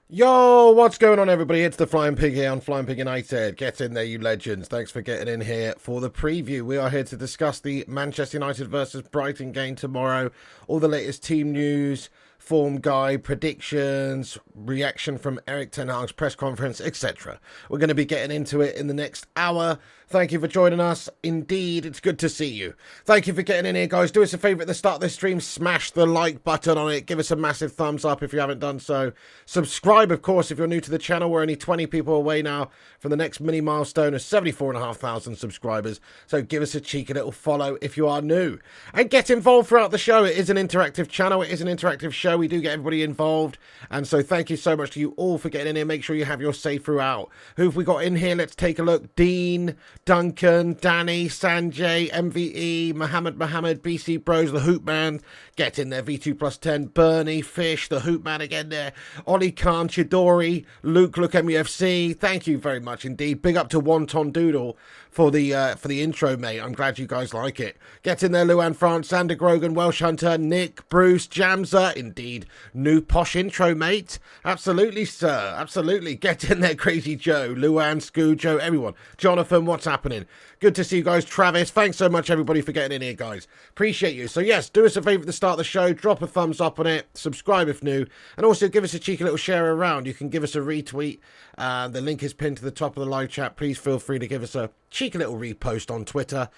Yo, what's going on, everybody? It's the Flying Pig here on Flying Pig United. Get in there, you legends. Thanks for getting in here for the preview. We are here to discuss the Manchester United versus Brighton game tomorrow. All the latest team news, form guide, predictions, reaction from Erik ten Hag's press conference, etc. We're going to be getting into it in the next hour. Thank you for joining us. Indeed, it's good to see you. Thank you for getting in here, guys. Do us a favour at the start of this stream. Smash the like button on it. Give us a massive thumbs up if you haven't done so. Subscribe, of course, if you're new to the channel. We're only 20 people away now from the next mini milestone of 74,500 subscribers. So give us a cheeky little follow if you are new. And get involved throughout the show. It is an interactive channel. It is an interactive show. We do get everybody involved. And so thank you so much to you all for getting in here. Make sure you have your say throughout. Who have we got in here? Let's take a look. Dean, Duncan, Danny, Sanjay, MVE, Mohammed, BC Bros, the Hoop Man, get in there, V2 plus 10, Bernie, Fish, the Hoop Man again there, Ollie Khan, Chidori, Luke MUFC, thank you very much indeed. Big up to Wonton Doodle for the intro, mate. I'm glad you guys like it. Get in there, Luan France, Sander Grogan, Welsh Hunter, Nick, Bruce, Jamza, indeed. New posh intro, mate. Absolutely, sir. Absolutely. Get in there, Crazy Joe, Luan, Scoojo, everyone. Jonathan, what's happening? Good to see you guys. Travis, thanks so much, everybody, for getting in here, guys. Appreciate you. So, yes, do us a favour at the start of the show. Drop a thumbs up on it. Subscribe if new. And also give us a cheeky little share around. You can give us a retweet. The link is pinned to the top of the live chat. Please feel free to give us a cheeky little repost on Twitter.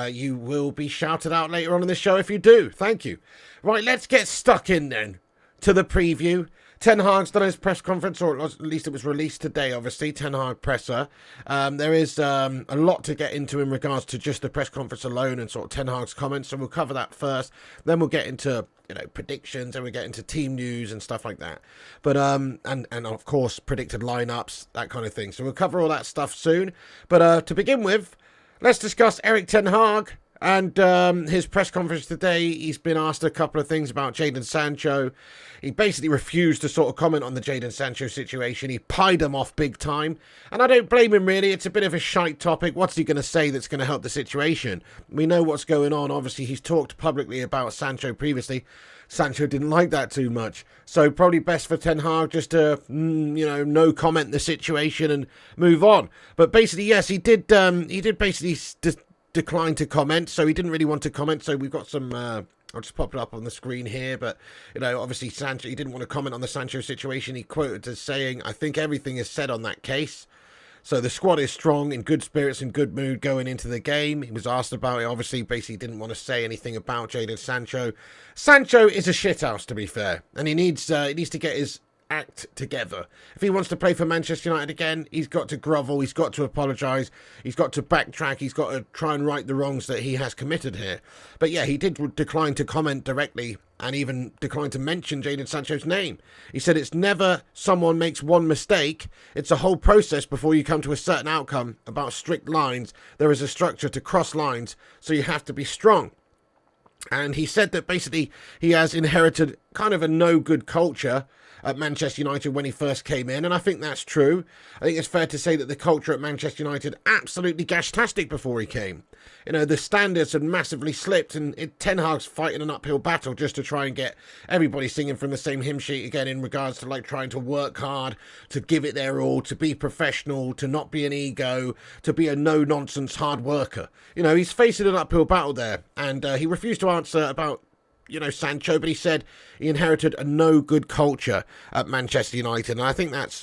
You will be shouted out later on in the show if you do. Thank you. Right, let's get stuck in then to the preview. Ten Hag's done his press conference, or at least it was released today, obviously, Ten Hag presser. There is a lot to get into in regards to just the press conference alone and sort of Ten Hag's comments, so we'll cover that first. Then we'll get into, you know, predictions, and we'll get into team news and stuff like that. But, and of course, predicted lineups, that kind of thing. So we'll cover all that stuff soon. But to begin with, let's discuss Erik ten Hag. And his press conference today, he's been asked a couple of things about Jadon Sancho. He basically refused to sort of comment on the Jadon Sancho situation. He pied him off big time. And I don't blame him, really. It's a bit of a shite topic. What's he going to say that's going to help the situation? We know what's going on. Obviously, he's talked publicly about Sancho previously. Sancho didn't like that too much. So probably best for Ten Hag just to, you know, no comment the situation and move on. But basically, yes, he did basically declined to comment, so he didn't really want to comment. So we've got some I'll just pop it up on the screen here, but you know, obviously Sancho, he didn't want to comment on the Sancho situation. He quoted as saying, I think everything is said on that case. So the squad is strong, in good spirits and good mood going into the game. He was asked about it, obviously, basically didn't want to say anything about Jadon Sancho. Sancho is a shithouse, to be fair, and he needs to get his act together. If he wants to play for Manchester United again, he's got to grovel, he's got to apologise, he's got to backtrack, he's got to try and right the wrongs that he has committed here. But yeah, he did decline to comment directly and even declined to mention Jadon Sancho's name. He said it's never someone makes one mistake, it's a whole process before you come to a certain outcome. About strict lines, there is a structure to cross lines, so you have to be strong. And he said that basically he has inherited kind of a no-good culture at Manchester United when he first came in, and I think that's true. I think it's fair to say that the culture at Manchester United absolutely gashtastic before he came. You know, the standards had massively slipped, and Ten Hag's fighting an uphill battle just to try and get everybody singing from the same hymn sheet again in regards to like trying to work hard, to give it their all, to be professional, to not be an ego, to be a no-nonsense hard worker. You know, he's facing an uphill battle there, and he refused to answer about, you know, Sancho, but he said he inherited a no-good culture at Manchester United, and I think that's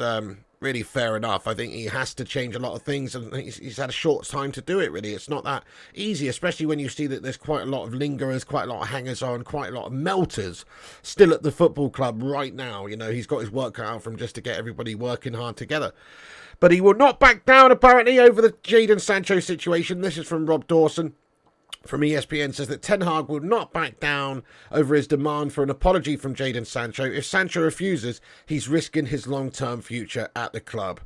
really fair enough. I think he has to change a lot of things, and he's had a short time to do it, really. It's not that easy, especially when you see that there's quite a lot of lingerers, quite a lot of hangers-on, quite a lot of melters still at the football club right now. You know, he's got his work cut out from just to get everybody working hard together. But he will not back down, apparently, over the Jadon Sancho situation. This is from Rob Dawson from ESPN, says that Ten Hag will not back down over his demand for an apology from Jadon Sancho. If Sancho refuses, he's risking his long-term future at the club.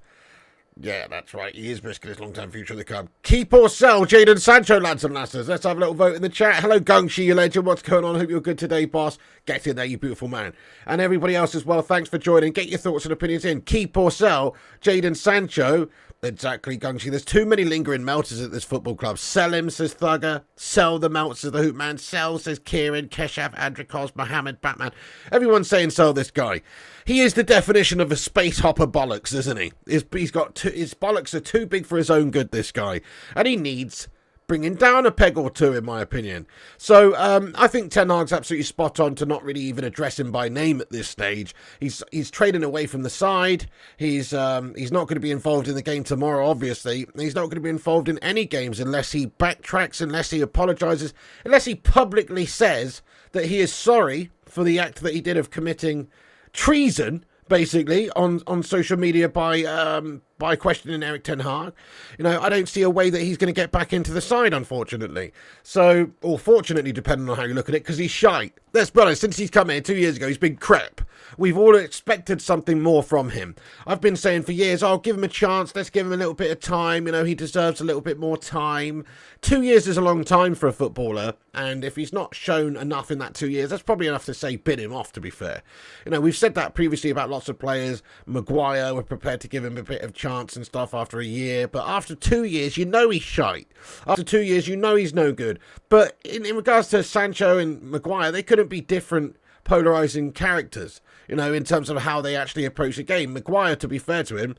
Yeah, that's right. He is risking his long-term future at the club. Keep or sell Jadon Sancho, lads and lasses. Let's have a little vote in the chat. Hello, Gungshi, you legend. What's going on? Hope you're good today, boss. Get in there, you beautiful man. And everybody else as well, thanks for joining. Get your thoughts and opinions in. Keep or sell Jadon Sancho. Exactly, Gungshi. There's too many lingering melters at this football club. Sell him, says Thugger. Sell the melts, says the Hoop Man. Sell, says Kieran, Keshav, Andrikos, Mohammed, Batman. Everyone's saying sell this guy. He is the definition of a space hopper bollocks, isn't he? His bollocks are too big for his own good, this guy. And he needs bringing down a peg or two, in my opinion. So I think Ten Hag's absolutely spot on to not really even address him by name at this stage. He's trading away from the side. He's not going to be involved in the game tomorrow, obviously. He's not going to be involved in any games unless he backtracks, unless he apologises, unless he publicly says that he is sorry for the act that he did of committing treason, basically, on social media by questioning Erik Ten Hag. You know, I don't see a way that he's going to get back into the side, unfortunately. So, or fortunately, depending on how you look at it, because he's shite. Let's be honest, since he's come here 2 years ago, he's been crap. We've all expected something more from him. I've been saying for years, I'll give him a chance, let's give him a little bit of time, you know, he deserves a little bit more time. 2 years is a long time for a footballer, and if he's not shown enough in that 2 years, that's probably enough to say bid him off, to be fair. You know, we've said that previously about lots of players. Maguire, we're prepared to give him a bit of chance and stuff after a year, but after 2 years, you know he's shite. After 2 years, you know he's no good. But in regards to Sancho and Maguire, they couldn't be different polarising characters, you know, in terms of how they actually approach the game. Maguire, to be fair to him,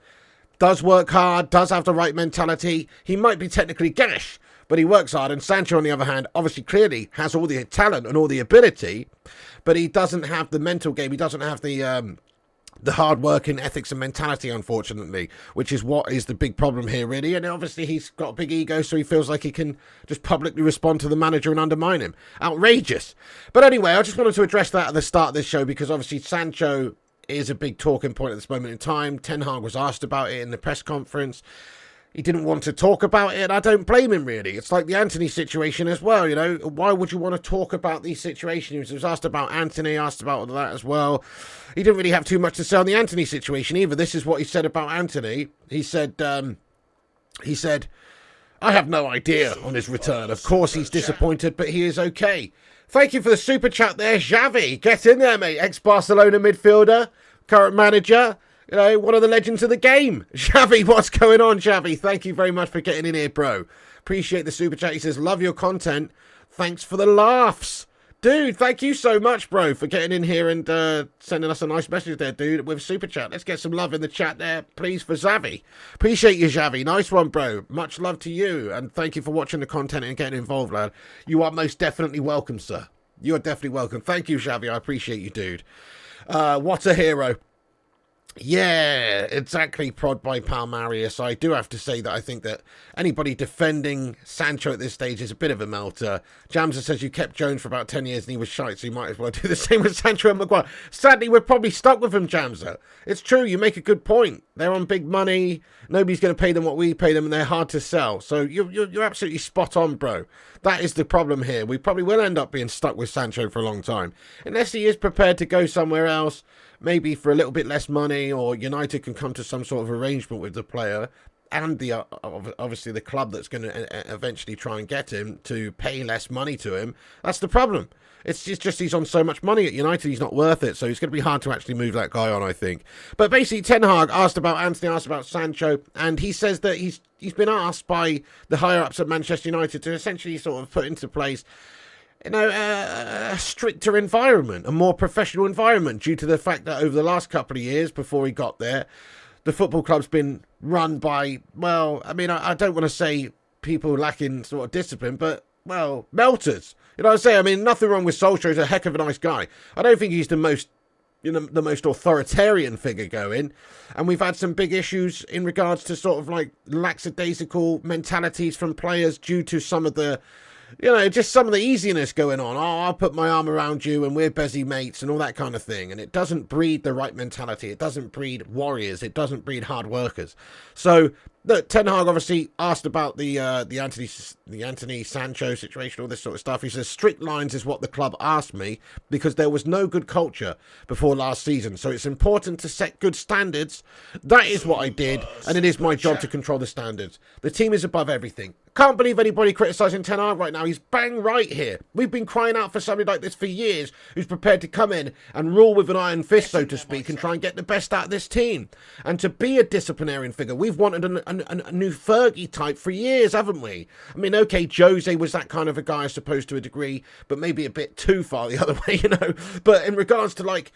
does work hard, does have the right mentality. He might be technically gash, but he works hard. And Sancho, on the other hand, obviously clearly has all the talent and all the ability, but he doesn't have the mental game. He doesn't have the hard working ethics and mentality, unfortunately, which is what is the big problem here, really. And obviously he's got a big ego, so he feels like he can just publicly respond to the manager and undermine him. Outrageous. But anyway, I just wanted to address that at the start of this show, because obviously Sancho is a big talking point at this moment in time. Ten Hag was asked about it in the press conference. He didn't want to talk about it. I don't blame him, really. It's like the Anthony situation as well, you know. Why would you want to talk about these situations? He was asked about Anthony, asked about all that as well. He didn't really have too much to say on the Anthony situation either. This is what he said about Anthony. He said, I have no idea on his return. Of course he's disappointed, but he is okay. Thank you for the super chat there, Xavi. Get in there, mate. Ex-Barcelona midfielder, current manager. You know, one of the legends of the game. Xavi, what's going on, Xavi? Thank you very much for getting in here, bro. Appreciate the super chat. He says, love your content. Thanks for the laughs. Dude, thank you so much, bro, for getting in here and sending us a nice message there, dude, with super chat. Let's get some love in the chat there, please, for Xavi. Appreciate you, Xavi. Nice one, bro. Much love to you, and thank you for watching the content and getting involved, lad. You are most definitely welcome, sir. You are definitely welcome. Thank you, Xavi. I appreciate you, dude. What a hero. Yeah, exactly, prod by Palmarius. I do have to say that I think that anybody defending Sancho at this stage is a bit of a melter. Jamza says you kept Jones for about 10 years and he was shite, so you might as well do the same with Sancho and Maguire. Sadly, we're probably stuck with him, Jamza. It's true, you make a good point. They're on big money, nobody's going to pay them what we pay them, and they're hard to sell. So you're absolutely spot on, bro. That is the problem here. We probably will end up being stuck with Sancho for a long time. Unless he is prepared to go somewhere else, maybe for a little bit less money, or United can come to some sort of arrangement with the player and the obviously the club that's going to eventually try and get him to pay less money to him. That's the problem. It's just he's on so much money at United, he's not worth it. So it's going to be hard to actually move that guy on, I think. But basically, Ten Hag asked about Anthony, asked about Sancho, and he says that he's been asked by the higher-ups at Manchester United to essentially sort of put into place, you know, a stricter environment, a more professional environment, due to the fact that over the last couple of years before he got there, the football club's been run by, well, I mean, I don't want to say people lacking sort of discipline, but, well, melters. You know what I'm saying? I mean, nothing wrong with Solskjaer. He's a heck of a nice guy. I don't think he's the most, you know, the most authoritarian figure going. And we've had some big issues in regards to sort of like lackadaisical mentalities from players due to some of the You know, just some of the easiness going on. Oh, I'll put my arm around you and we're busy mates and all that kind of thing. And it doesn't breed the right mentality. It doesn't breed warriors. It doesn't breed hard workers. So, look, Ten Hag obviously asked about the Anthony Sancho situation, all this sort of stuff. He says, strict lines is what the club asked me because there was no good culture before last season. So it's important to set good standards. That is what I did. And it is my job to control the standards. The team is above everything. Can't believe anybody criticising Ten Hag right now. He's bang right here. We've been crying out for somebody like this for years who's prepared to come in and rule with an iron fist, so to speak, and try and get the best out of this team. And to be a disciplinarian figure. We've wanted a new Fergie type for years, haven't we? I mean, okay, Jose was that kind of a guy, I suppose, to a degree, but maybe a bit too far the other way, you know. But in regards to, like,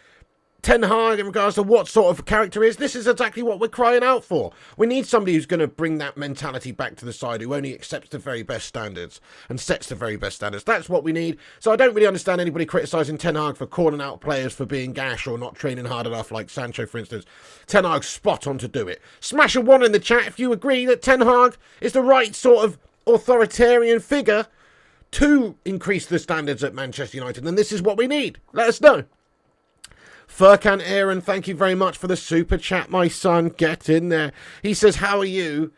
Ten Hag, in regards to what sort of character is, this is exactly what we're crying out for. We need somebody who's going to bring that mentality back to the side, who only accepts the very best standards and sets the very best standards. That's what we need. So I don't really understand anybody criticising Ten Hag for calling out players for being gash or not training hard enough, like Sancho, for instance. Ten Hag's spot on to do it. Smash a 1 in the chat if you agree that Ten Hag is the right sort of authoritarian figure to increase the standards at Manchester United. And this is what we need. Let us know. Furkan Aaron, thank you very much for the super chat, my son. Get in there. He says, how are you?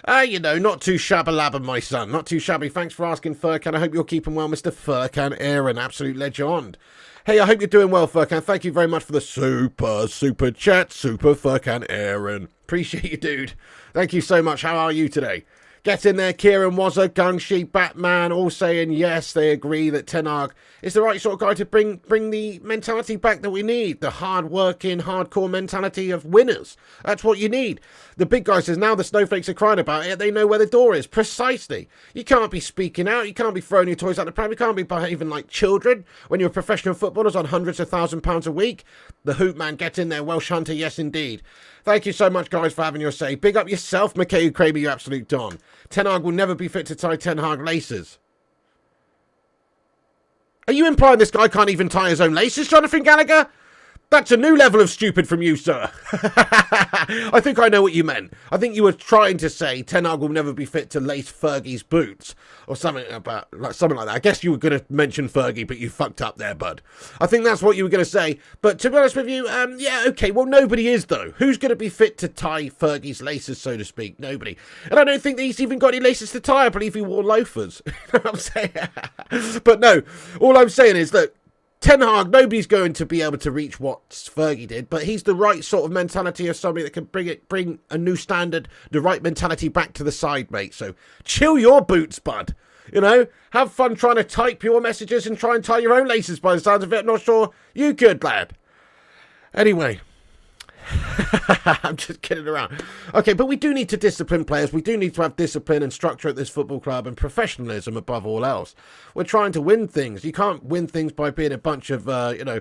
You know, not too shabba-labba, my son. Not too shabby. Thanks for asking, Furkan. I hope you're keeping well, Mr. Furkan Aaron. Absolute legend. Hey, I hope you're doing well, Furkan. Thank you very much for the super chat, Super Furkan Aaron. Appreciate you, dude. Thank you so much. How are you today? Get in there, Kieran Wazza, Gungshi, Batman, all saying yes, they agree that Ten Hag is the right sort of guy to bring the mentality back that we need. The hard-working, hardcore mentality of winners. That's what you need. The big guy says, now the snowflakes are crying about it, they know where the door is. Precisely. You can't be speaking out. You can't be throwing your toys out the pram. You can't be behaving like children when you're professional footballers on hundreds of £1,000s a week. The Hoop Man, get in there. Welsh Hunter, yes, indeed. Thank you so much, guys, for having your say. Big up yourself, Mikhail Kramer, you absolute don. Ten Hag will never be fit to tie Ten Hag laces. Are you implying this guy can't even tie his own laces, Jonathan Gallagher? That's a new level of stupid from you, sir. I think I know what you meant. I think you were trying to say Ten Hag will never be fit to lace Fergie's boots or something like that. I guess you were going to mention Fergie, but you fucked up there, bud. I think that's what you were going to say. But to be honest with you, yeah, okay. Well, nobody is, though. Who's going to be fit to tie Fergie's laces, so to speak? Nobody. And I don't think that he's even got any laces to tie. I believe he wore loafers. You know what I'm saying? But no, all I'm saying is that Ten Hag, nobody's going to be able to reach what Fergie did, but he's the right sort of mentality of somebody that can bring a new standard, the right mentality back to the side, mate. So chill your boots, bud. You know, have fun trying to type your messages and try and tie your own laces by the sounds of it. I'm not sure you could, lad. Anyway. I'm just kidding around. Okay, but we do need to discipline players. We do need to have discipline and structure at this football club and professionalism above all else. We're trying to win things. You can't win things by being a bunch of, you know,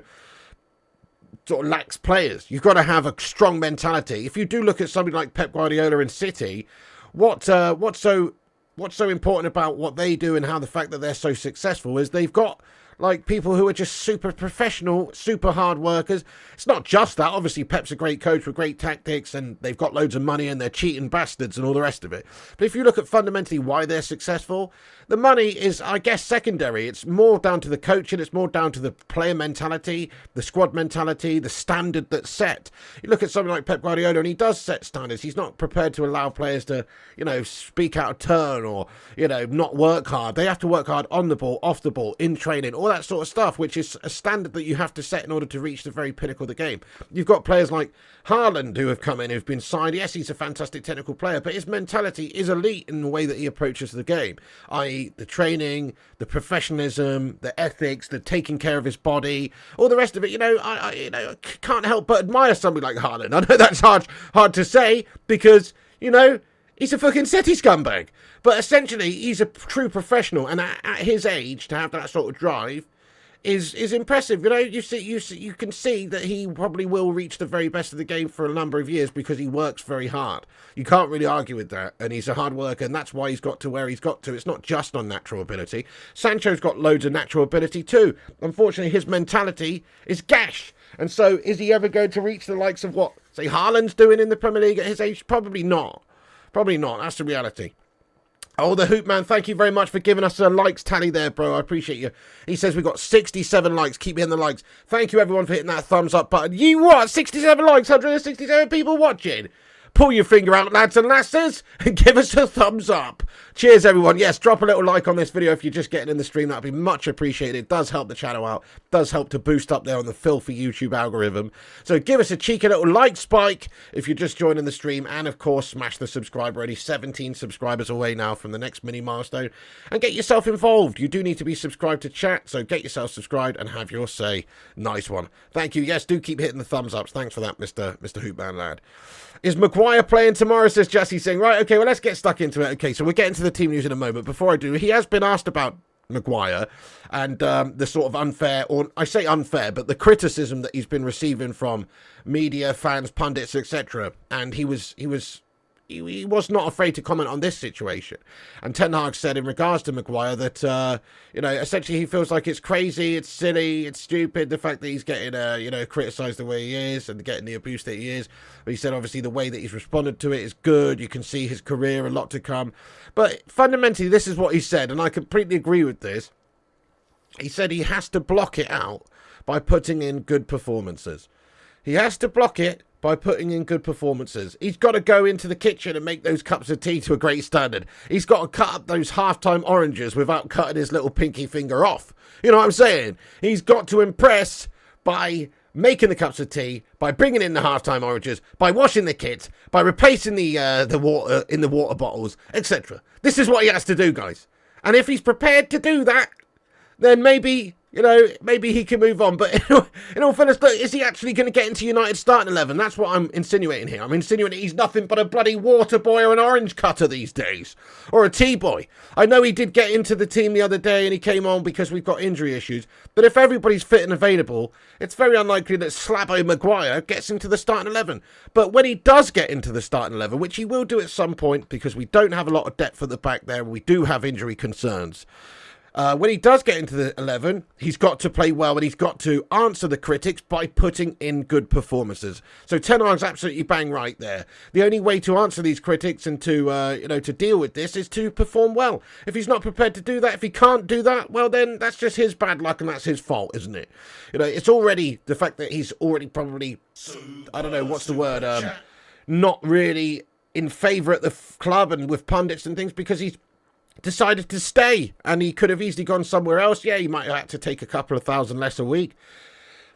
sort of lax players. You've got to have a strong mentality. If you do look at somebody like Pep Guardiola in City, what's so important about what they do and how the fact that they're so successful is they've got like people who are just super professional, super hard workers. It's not just that. Obviously, Pep's a great coach with great tactics and they've got loads of money and they're cheating bastards and all the rest of it. But if you look at fundamentally why they're successful, the money is, I guess, secondary. It's more down to the coaching. It's more down to the player mentality, the squad mentality, the standard that's set. You look at something like Pep Guardiola and he does set standards. He's not prepared to allow players to, you know, speak out of turn or, you know, not work hard. They have to work hard on the ball, off the ball, in training, all that sort of stuff, which is a standard that you have to set in order to reach the very pinnacle of the game. You've got players like Højlund who have come in, who've been signed. Yes, he's a fantastic technical player, but his mentality is elite in the way that he approaches the game, i.e. the training, the professionalism, the ethics, the taking care of his body, all the rest of it. You know, I can't help but admire somebody like Højlund. I know that's hard to say because, you know, he's a fucking City scumbag. But essentially, he's a true professional, and at his age, to have that sort of drive is impressive. You know, you can see that he probably will reach the very best of the game for a number of years because he works very hard. You can't really argue with that, and he's a hard worker, and that's why he's got to where he's got to. It's not just on natural ability. Sancho's got loads of natural ability too. Unfortunately, his mentality is gash. And so, is he ever going to reach the likes of what, say, Haaland's doing in the Premier League at his age? Probably not. Probably not. That's the reality. Oh, the Hoop Man, thank you very much for giving us a likes tally there, bro. I appreciate you. He says we got 67 likes. Keep hitting the likes. Thank you, everyone, for hitting that thumbs up button. You what? 67 likes, 167 people watching. Pull your finger out, lads and lasses, and give us a thumbs up. Cheers, everyone. Yes, drop a little like on this video if you're just getting in the stream. That would be much appreciated. It does help the channel out. It does help to boost up there on the filthy YouTube algorithm. So give us a cheeky little like spike if you're just joining the stream. And, of course, smash the subscribe. We're only 17 subscribers away now from the next mini milestone. And get yourself involved. You do need to be subscribed to chat, so get yourself subscribed and have your say. Nice one. Thank you. Yes, do keep hitting the thumbs ups. Thanks for that, Mr. Hoopman lad. Is Maguire playing tomorrow, says Jesse Singh. Right, okay, well, let's get stuck into it. Okay, so we'll get into the team news in a moment. Before I do, he has been asked about Maguire and the sort of unfair, or I say unfair, but the criticism that he's been receiving from media, fans, pundits, etc. And he was not afraid to comment on this situation. And Ten Hag said in regards to Maguire that, essentially he feels like it's crazy, it's silly, it's stupid, the fact that he's getting, criticised the way he is and getting the abuse that he is. But he said, obviously, the way that he's responded to it is good. You can see his career, a lot to come. But fundamentally, this is what he said, and I completely agree with this. He said he has to block it out by putting in good performances. He has to block it by putting in good performances. He's got to go into the kitchen and make those cups of tea to a great standard. He's got to cut up those halftime oranges without cutting his little pinky finger off. You know what I'm saying? He's got to impress by making the cups of tea, by bringing in the halftime oranges, by washing the kit, by replacing the water in the water bottles, etc. This is what he has to do, guys. And if he's prepared to do that, then maybe he can move on. But in all fairness, look, is he actually going to get into United's starting 11? That's what I'm insinuating here. I'm insinuating he's nothing but a bloody water boy or an orange cutter these days. Or a tea boy. I know he did get into the team the other day and he came on because we've got injury issues. But if everybody's fit and available, it's very unlikely that Slabo Maguire gets into the starting 11. But when he does get into the starting 11, which he will do at some point because we don't have a lot of depth at the back there, we do have injury concerns. When he does get into the 11, he's got to play well and he's got to answer the critics by putting in good performances. So Ten Hag's absolutely bang right there. The only way to answer these critics and to deal with this is to perform well. If he's not prepared to do that, if he can't do that, well then that's just his bad luck and that's his fault, isn't it? It's already the fact that he's already probably, I don't know, what's the word, not really in favour at the club and with pundits and things because he's decided to stay, and he could have easily gone somewhere else. Yeah, he might have had to take a couple of thousand less a week,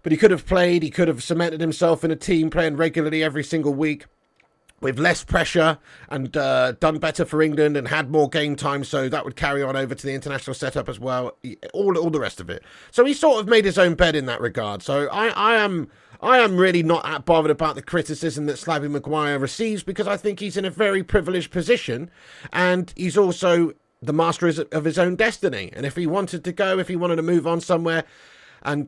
but he could have played, he could have cemented himself in a team playing regularly every single week with less pressure and done better for England and had more game time, so that would carry on over to the international setup as well, all the rest of it. So he sort of made his own bed in that regard. So I am really not that bothered about the criticism that Slabo Maguire receives because I think he's in a very privileged position, and he's also the master of his own destiny. And if he wanted to go, if he wanted to move on somewhere and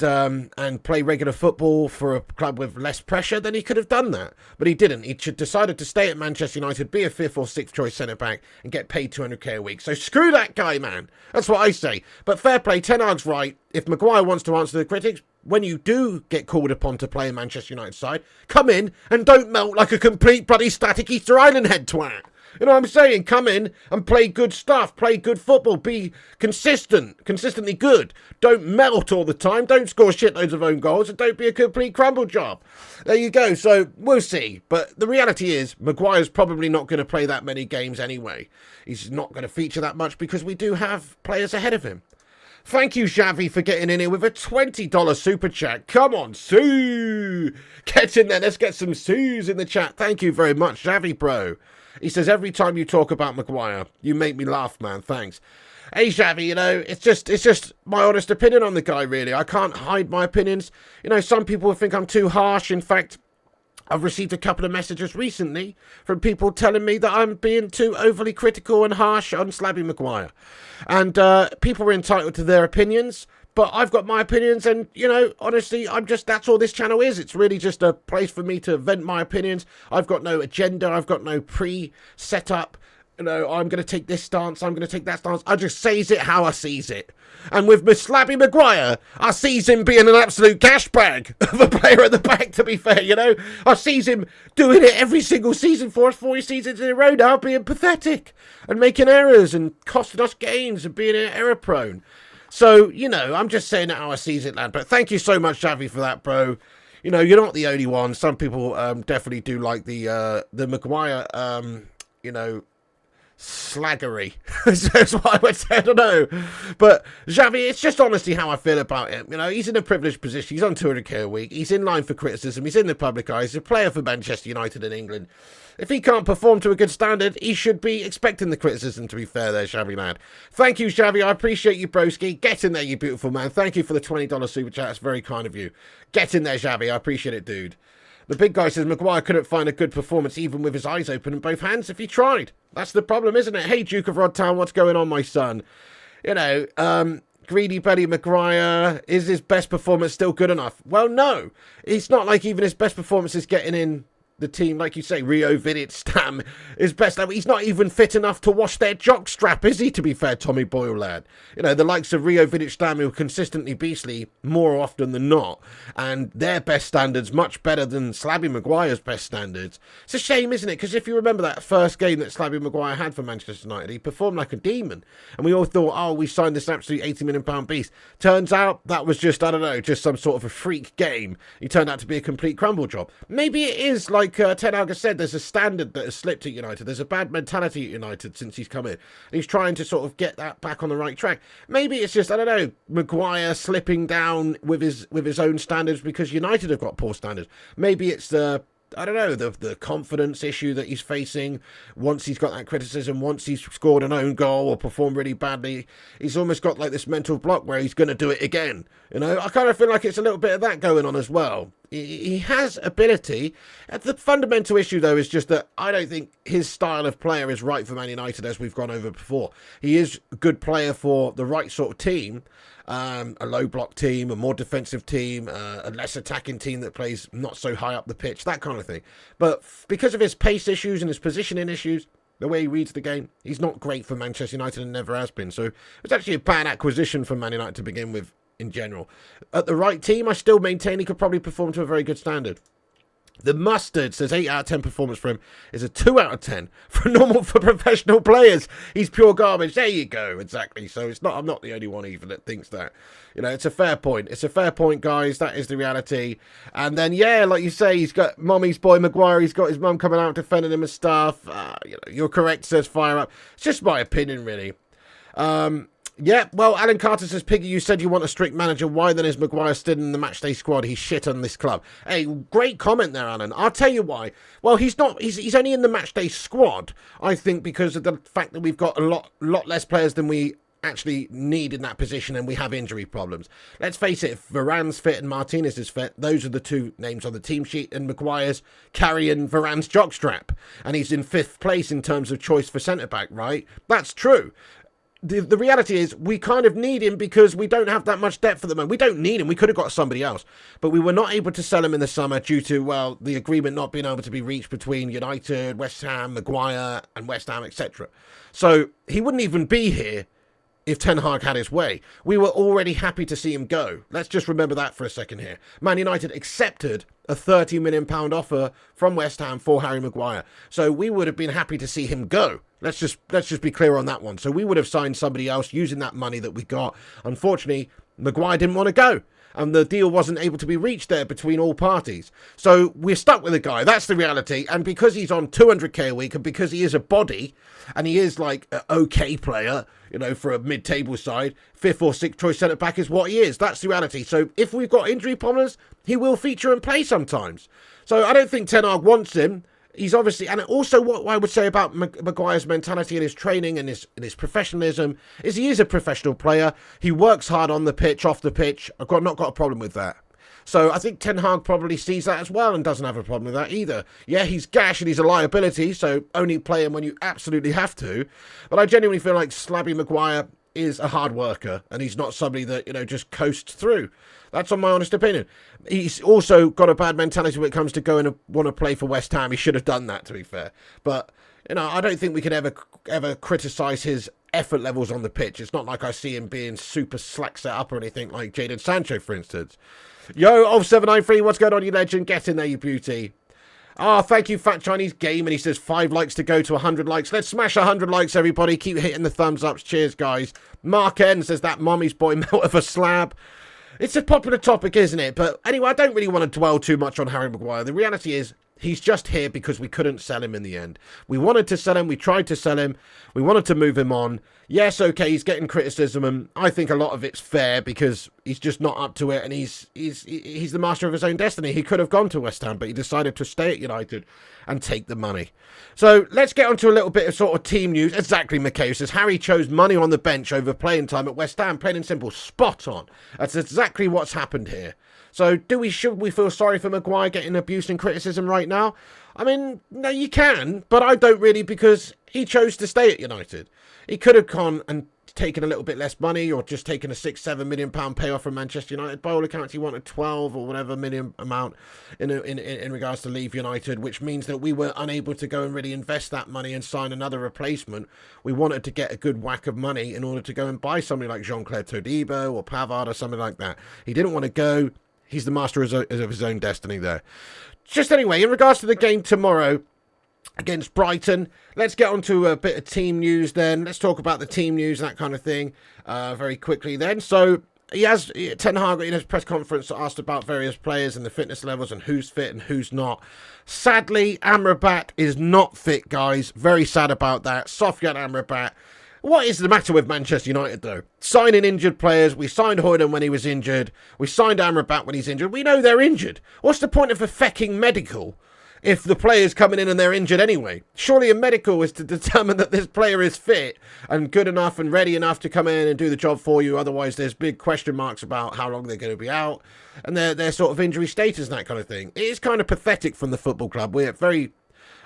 play regular football for a club with less pressure, then he could have done that. But he didn't. He decided to stay at Manchester United, be a 5th or 6th choice centre-back and get paid 200k a week. So screw that guy, man. That's what I say. But fair play, Ten Hag's right. If Maguire wants to answer the critics, when you do get called upon to play in Manchester United side, come in and don't melt like a complete bloody static Easter Island head twat. You know what I'm saying? Come in and play good stuff, play good football, be consistently good. Don't melt all the time, don't score shitloads of own goals, and don't be a complete crumble job. There you go. So we'll see. But the reality is, Maguire's probably not going to play that many games anyway. He's not going to feature that much because we do have players ahead of him. Thank you, Xavi, for getting in here with a $20 super chat. Come on, Sue. Get in there. Let's get some Sues in the chat. Thank you very much, Xavi, bro. He says, every time you talk about Maguire, you make me laugh, man. Thanks. Hey, Xavi, it's just my honest opinion on the guy, really. I can't hide my opinions. Some people think I'm too harsh. In fact, I've received a couple of messages recently from people telling me that I'm being too overly critical and harsh on Slabo Maguire. And people are entitled to their opinions. But I've got my opinions and, honestly, that's all this channel is. It's really just a place for me to vent my opinions. I've got no agenda. I've got no pre-set up you know, I'm going to take this stance, I'm going to take that stance. I just says it how I sees it. And with Slabby Maguire, I sees him being an absolute cash bag of a player at the back, to be fair, you know. I sees him doing it every single season for us, 4 seasons in a row now, being pathetic and making errors and costing us games and being error prone. So, you know, I'm just saying it how I sees it, lad. But thank you so much, Xavi, for that, bro. You know, you're not the only one. Some people definitely do like the Maguire, you know, slaggery. That's what I would say. I don't know. But Xavi, it's just honestly how I feel about him. You know, he's in a privileged position. He's on 200k a week. He's in line for criticism. He's in the public eye. He's a player for Manchester United and England. If he can't perform to a good standard, he should be expecting the criticism, to be fair there, Xavi, lad. Thank you, Xavi. I appreciate you, broski. Get in there, you beautiful man. Thank you for the $20 super chat. It's very kind of you. Get in there, Xavi. I appreciate it, dude. The big guy says Maguire couldn't find a good performance even with his eyes open and both hands if he tried. That's the problem, isn't it? Hey, Duke of Rodtown, what's going on, my son? You know, Greedy Belly Maguire, is his best performance still good enough? Well, no. It's not like even his best performance is getting in the team, like you say, Rio Vidic, Stam, is best level. He's not even fit enough to wash their jock strap, is he, to be fair, Tommy Boyle, lad? You know, the likes of Rio Vidic, Stam, who are consistently beastly more often than not, and their best standards much better than Slabby Maguire's best standards. It's a shame, isn't it? Because if you remember that first game that Slabby Maguire had for Manchester United, he performed like a demon, and we all thought, oh, we signed this absolute £80 million beast. Turns out that was just, I don't know, just some sort of a freak game. He turned out to be a complete crumble job. Maybe it is like Ten Hag has said, there's a standard that has slipped at United. There's a bad mentality at United since he's come in. And he's trying to sort of get that back on the right track. Maybe it's just, I don't know, Maguire slipping down with his own standards because United have got poor standards. Maybe it's the, I don't know, the confidence issue that he's facing once he's got that criticism, once he's scored an own goal or performed really badly. He's almost got like this mental block where he's going to do it again. You know, I kind of feel like it's a little bit of that going on as well. He has ability. The fundamental issue, though, is just that I don't think his style of player is right for Man United, as we've gone over before. He is a good player for the right sort of team, a low block team, a more defensive team, a less attacking team that plays not so high up the pitch, that kind of thing. But because of his pace issues and his positioning issues, the way he reads the game, he's not great for Manchester United and never has been. So it's actually a bad acquisition for Man United to begin with. In general, at the right team, I still maintain he could probably perform to a very good standard. The Mustard says 8 out of 10 performance for him is a 2 out of 10 for professional players. He's pure garbage. There you go, exactly. So it's not. I'm not the only one even that thinks that. You know, it's a fair point. It's a fair point, guys. That is the reality. And then, yeah, like you say, he's got Mommy's boy Maguire. He's got his mum coming out defending him and stuff. You know, you're correct. Says fire up. It's just my opinion, really. Yeah, well, Alan Carter says, Piggy, you said you want a strict manager. Why then is Maguire still in the matchday squad? He's shit on this club. Hey, great comment there, Alan. I'll tell you why. Well, he's not. He's only in the matchday squad, I think, because of the fact that we've got a lot less players than we actually need in that position, and we have injury problems. Let's face it, if Varane's fit and Martinez is fit, those are the two names on the team sheet, and Maguire's carrying Varane's jockstrap, and he's in 5th place in terms of choice for centre-back, right? That's true. The reality is we kind of need him because we don't have that much depth at the moment. We don't need him. We could have got somebody else. But we were not able to sell him in the summer due to, well, the agreement not being able to be reached between United, West Ham, Maguire and West Ham, etc. So he wouldn't even be here if Ten Hag had his way. We were already happy to see him go. Let's just remember that for a second here. Man United accepted a £30 million offer from West Ham for Harry Maguire. So we would have been happy to see him go. Let's just be clear on that one. So we would have signed somebody else using that money that we got. Unfortunately, Maguire didn't want to go. And the deal wasn't able to be reached there between all parties. So we're stuck with a guy. That's the reality. And because he's on 200k a week, and because he is a body, and he is like an okay player, you know, for a mid-table side, 5th or 6th choice centre-back is what he is. That's the reality. So if we've got injury problems, he will feature and play sometimes. So I don't think Ten Hag wants him. He's obviously, and also what I would say about Maguire's mentality and his training and his professionalism is he is a professional player. He works hard on the pitch, off the pitch. I've not got a problem with that. So I think Ten Hag probably sees that as well and doesn't have a problem with that either. Yeah, he's gash and he's a liability, so only play him when you absolutely have to. But I genuinely feel like Slabby Maguire is a hard worker and he's not somebody that, you know, just coasts through. That's on my honest opinion. He's also got a bad mentality when it comes to going to want to play for West Ham. He should have done that, to be fair. But You know, I don't think we can ever criticise his effort levels on the pitch. It's not like I see him being super slack set up or anything like Jadon Sancho, for instance. Yo, 0793, what's going on, you legend? Get in there, you beauty. Ah, thank you, Fat Chinese Game. And he says 5 likes to go to 100 likes. Let's smash 100 likes, everybody. Keep hitting the thumbs ups. Cheers, guys. Mark N says that mommy's boy melt of a slab. It's a popular topic, isn't it? But anyway, I don't really want to dwell too much on Harry Maguire. The reality is, he's just here because we couldn't sell him in the end. We wanted to sell him. We tried to sell him. We wanted to move him on. Yes, okay, he's getting criticism, and I think a lot of it's fair because he's just not up to it, and he's the master of his own destiny. He could have gone to West Ham, but he decided to stay at United and take the money. So let's get on to a little bit of sort of team news. Exactly, McKay says Harry chose money on the bench over playing time at West Ham. Plain and simple, spot on. That's exactly what's happened here. So should we feel sorry for Maguire getting abuse and criticism right now? I mean, no, you can, but I don't really, because he chose to stay at United. He could have gone and taken a little bit less money, or just taken a £6-7 million payoff from Manchester United. By all accounts, he wanted 12 or whatever million amount in regards to leave United, which means that we were unable to go and really invest that money and sign another replacement. We wanted to get a good whack of money in order to go and buy somebody like Jean-Claude Todibo or Pavard or something like that. He didn't want to go. He's the master of his own destiny there. Just anyway, in regards to the game tomorrow against Brighton, let's get on to a bit of team news then. Let's talk about the team news, that kind of thing, very quickly then. So Ten Hag in his press conference asked about various players and the fitness levels and who's fit and who's not. Sadly, Amrabat is not fit, guys. Very sad about that. Sofiane Amrabat. What is the matter with Manchester United, though? Signing injured players. We signed Højlund when he was injured. We signed Amrabat when he's injured. We know they're injured. What's the point of a fecking medical if the player's coming in and they're injured anyway? Surely a medical is to determine that this player is fit and good enough and ready enough to come in and do the job for you. Otherwise, there's big question marks about how long they're going to be out and their sort of injury status and that kind of thing. It is kind of pathetic from the football club. We're very,